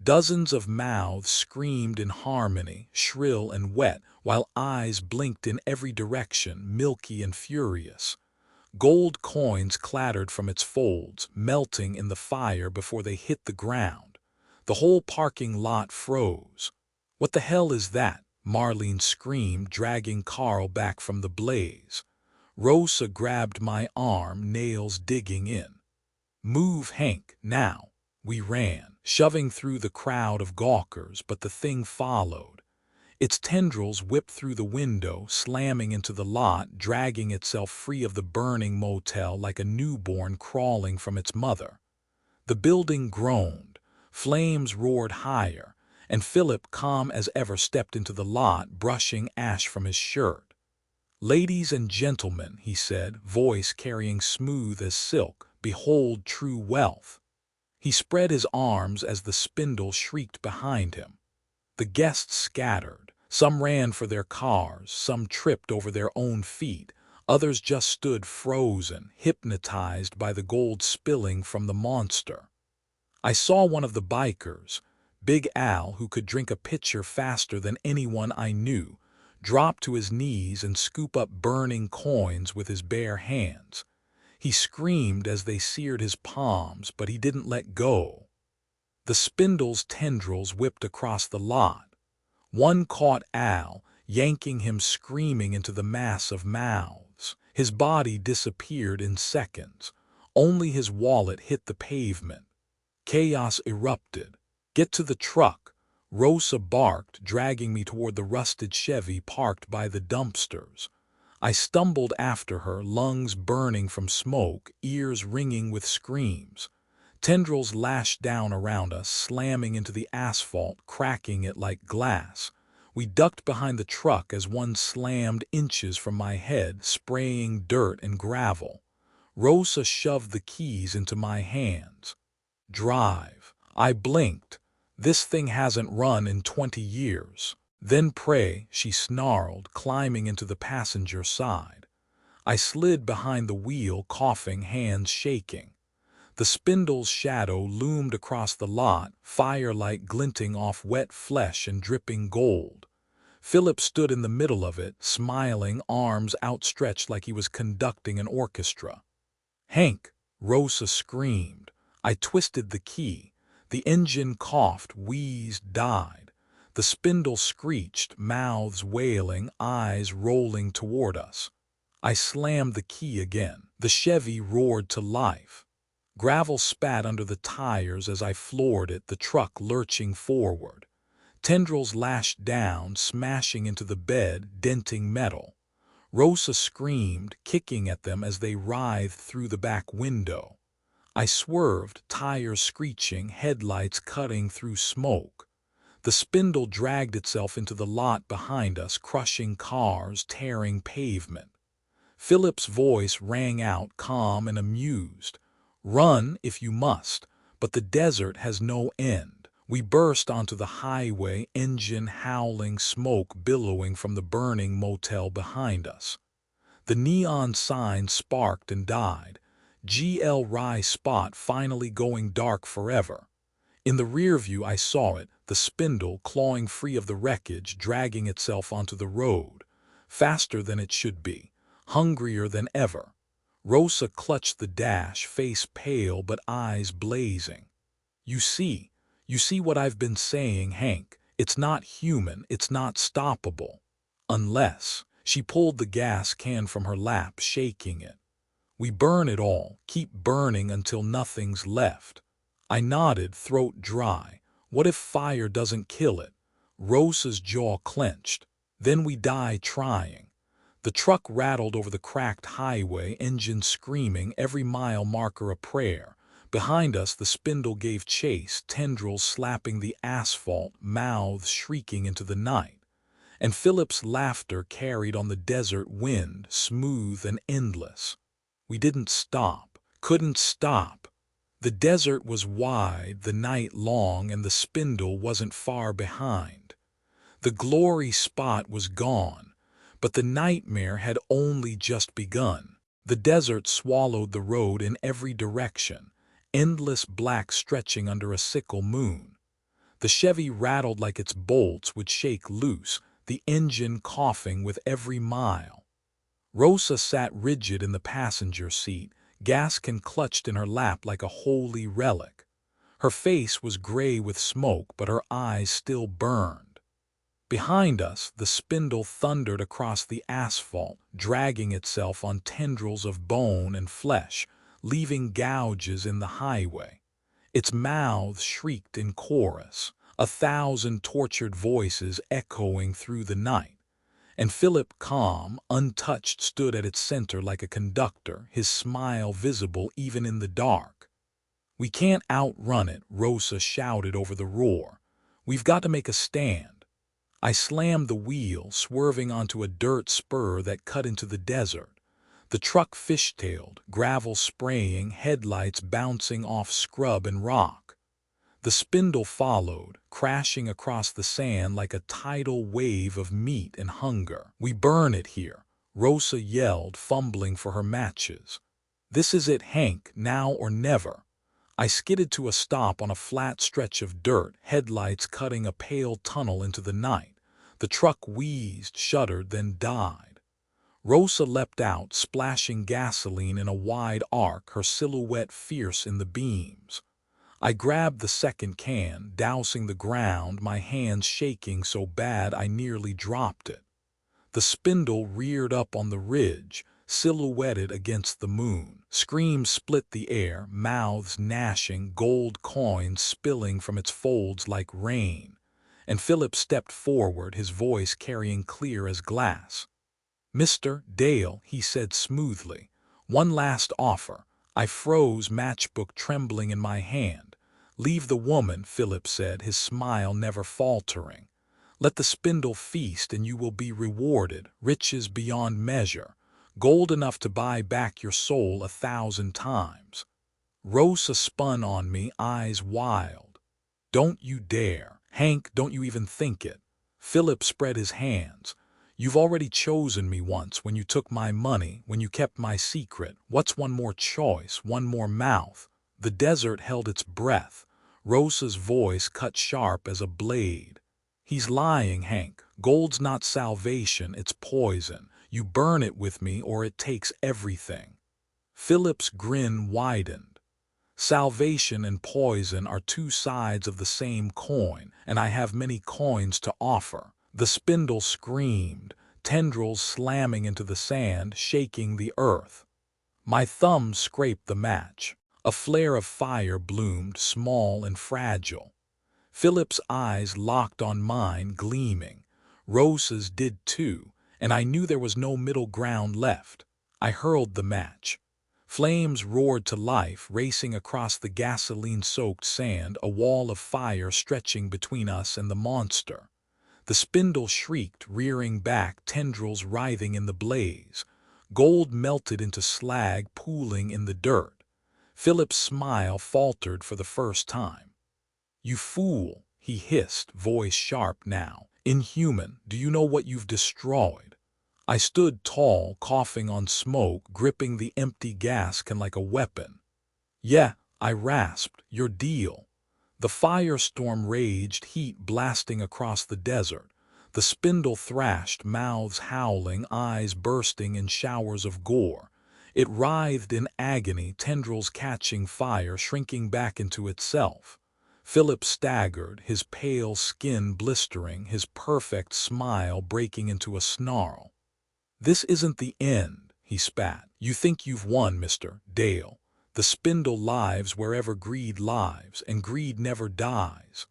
[SPEAKER 1] Dozens of mouths screamed in harmony, shrill and wet, while eyes blinked in every direction, milky and furious. Gold coins clattered from its folds, melting in the fire before they hit the ground. The whole parking lot froze. "What the hell is that?" Marlene screamed, dragging Carl back from the blaze. Rosa grabbed my arm, nails digging in. "Move, Hank, now." We ran, shoving through the crowd of gawkers, but the thing followed. Its tendrils whipped through the window, slamming into the lot, dragging itself free of the burning motel like a newborn crawling from its mother. The building groaned, flames roared higher, and Philip, calm as ever, stepped into the lot, brushing ash from his shirt. "Ladies and gentlemen," he said, voice carrying smooth as silk, "behold true wealth." He spread his arms as the spindle shrieked behind him. The guests scattered. Some ran for their cars, some tripped over their own feet, others just stood frozen, hypnotized by the gold spilling from the monster. I saw one of the bikers, Big Al, who could drink a pitcher faster than anyone I knew, drop to his knees and scoop up burning coins with his bare hands. He screamed as they seared his palms, but he didn't let go. The spindle's tendrils whipped across the lot. One caught Al, yanking him screaming into the mass of mouths. His body disappeared in seconds. Only his wallet hit the pavement. Chaos erupted. "Get to the truck," Rosa barked, dragging me toward the rusted Chevy parked by the dumpsters. I stumbled after her, lungs burning from smoke, ears ringing with screams. Tendrils lashed down around us, slamming into the asphalt, cracking it like glass. We ducked behind the truck as one slammed inches from my head, spraying dirt and gravel. Rosa shoved the keys into my hands. "Drive." I blinked. "This thing hasn't run in 20 years. "Then pray," she snarled, climbing into the passenger side. I slid behind the wheel, coughing, hands shaking. The spindle's shadow loomed across the lot, firelight glinting off wet flesh and dripping gold. Philip stood in the middle of it, smiling, arms outstretched like he was conducting an orchestra. "Hank!" Rosa screamed. I twisted the key. The engine coughed, wheezed, died. The spindle screeched, mouths wailing, eyes rolling toward us. I slammed the key again. The Chevy roared to life. Gravel spat under the tires as I floored it, the truck lurching forward. Tendrils lashed down, smashing into the bed, denting metal. Rosa screamed, kicking at them as they writhed through the back window. I swerved, tires screeching, headlights cutting through smoke. The spindle dragged itself into the lot behind us, crushing cars, tearing pavement. Philip's voice rang out, calm and amused. "Run if you must, but the desert has no end." We burst onto the highway, engine howling, smoke billowing from the burning motel behind us. The neon sign sparked and died. GL Rye Spot finally going dark forever. In the rear view I saw it, the spindle clawing free of the wreckage, dragging itself onto the road. Faster than it should be, hungrier than ever. Rosa clutched the dash, face pale but eyes blazing. You see what I've been saying, Hank. It's not human, it's not stoppable. Unless." She pulled the gas can from her lap, shaking it. "We burn it all, keep burning until nothing's left." I nodded, throat dry. What if fire doesn't kill it? Rosa's jaw clenched. "Then we die trying." The truck rattled over the cracked highway, engine screaming, every mile marker a prayer. Behind us the spindle gave chase, tendrils slapping the asphalt, mouths shrieking into the night. And Philip's laughter carried on the desert wind, smooth and endless. We didn't stop, couldn't stop. The desert was wide, the night long, and the spindle wasn't far behind. The glory spot was gone, but the nightmare had only just begun. The desert swallowed the road in every direction, endless black stretching under a sickle moon. The Chevy rattled like its bolts would shake loose, the engine coughing with every mile. Rosa sat rigid in the passenger seat, gas can clutched in her lap like a holy relic. Her face was gray with smoke, but her eyes still burned. Behind us, the spindle thundered across the asphalt, dragging itself on tendrils of bone and flesh, leaving gouges in the highway. Its mouth shrieked in chorus, 1,000 tortured voices echoing through the night. And Philip, calm, untouched, stood at its center like a conductor, his smile visible even in the dark. "We can't outrun it," Rosa shouted over the roar. "We've got to make a stand." I slammed the wheel, swerving onto a dirt spur that cut into the desert. The truck fishtailed, gravel spraying, headlights bouncing off scrub and rock. The spindle followed, crashing across the sand like a tidal wave of meat and hunger. "We burn it here," Rosa yelled, fumbling for her matches. "This is it, Hank, now or never." I skidded to a stop on a flat stretch of dirt, headlights cutting a pale tunnel into the night. The truck wheezed, shuddered, then died. Rosa leapt out, splashing gasoline in a wide arc, her silhouette fierce in the beams. I grabbed the second can, dousing the ground, my hands shaking so bad I nearly dropped it. The spindle reared up on the ridge, silhouetted against the moon. Screams split the air, mouths gnashing, gold coins spilling from its folds like rain. And Philip stepped forward, his voice carrying clear as glass. "Mr. Dale," he said smoothly, "one last offer." I froze, matchbook trembling in my hand. "Leave the woman," Philip said, his smile never faltering. "Let the spindle feast and you will be rewarded, riches beyond measure, gold enough to buy back your soul 1,000 times." Rosa spun on me, eyes wild. "Don't you dare. Hank, don't you even think it." Philip spread his hands. "You've already chosen me once, when you took my money, when you kept my secret. What's one more choice, one more mouth?" The desert held its breath. Rosa's voice cut sharp as a blade. "He's lying, Hank. Gold's not salvation, it's poison. You burn it with me or it takes everything." Philip's grin widened. "Salvation and poison are two sides of the same coin, and I have many coins to offer." The spindle screamed, tendrils slamming into the sand, shaking the earth. My thumb scraped the match. A flare of fire bloomed, small and fragile. Philip's eyes locked on mine, gleaming. Rosa's did too, and I knew there was no middle ground left. I hurled the match. Flames roared to life, racing across the gasoline-soaked sand, a wall of fire stretching between us and the monster. The spindle shrieked, rearing back, tendrils writhing in the blaze. Gold melted into slag, pooling in the dirt. Philip's smile faltered for the first time. "You fool," he hissed, voice sharp now. "Inhuman, do you know what you've destroyed?" I stood tall, coughing on smoke, gripping the empty gas can like a weapon. "Yeah," I rasped, "your deal." The firestorm raged, heat blasting across the desert. The spindle thrashed, mouths howling, eyes bursting in showers of gore. It writhed in agony, tendrils catching fire, shrinking back into itself. Philip staggered, his pale skin blistering, his perfect smile breaking into a snarl. "This isn't the end," he spat. "You think you've won, Mr. Dale. The spindle lives wherever greed lives, and greed never dies."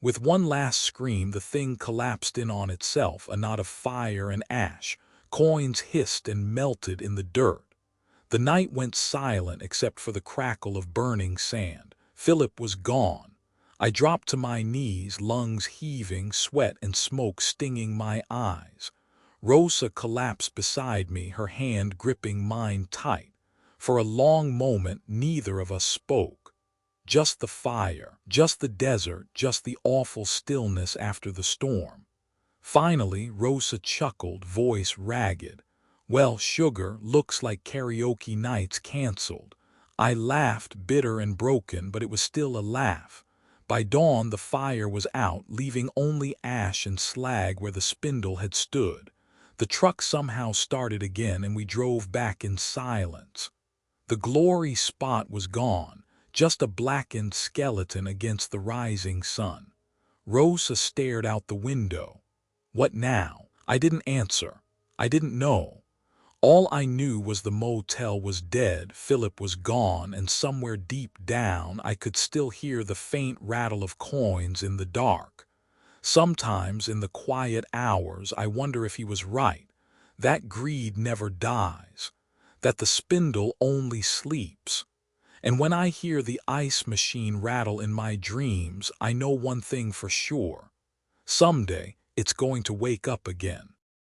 [SPEAKER 1] With one last scream, the thing collapsed in on itself, a knot of fire and ash. Coins hissed and melted in the dirt. The night went silent except for the crackle of burning sand. Philip was gone. I dropped to my knees, lungs heaving, sweat and smoke stinging my eyes. Rosa collapsed beside me, her hand gripping mine tight. For a long moment, neither of us spoke. Just the fire, just the desert, just the awful stillness after the storm. Finally, Rosa chuckled, voice ragged. "Well, sugar, looks like karaoke night's canceled." I laughed, bitter and broken, but it was still a laugh. By dawn, the fire was out, leaving only ash and slag where the spindle had stood. The truck somehow started again, and we drove back in silence. The glory spot was gone, just a blackened skeleton against the rising sun. Rosa stared out the window. What now? I didn't answer. I didn't know. All I knew was the motel was dead, Philip was gone, and somewhere deep down I could still hear the faint rattle of coins in the dark. Sometimes in the quiet hours I wonder if he was right, that greed never dies, that the spindle only sleeps. And when I hear the ice machine rattle in my dreams, I know one thing for sure. Someday it's going to wake up again.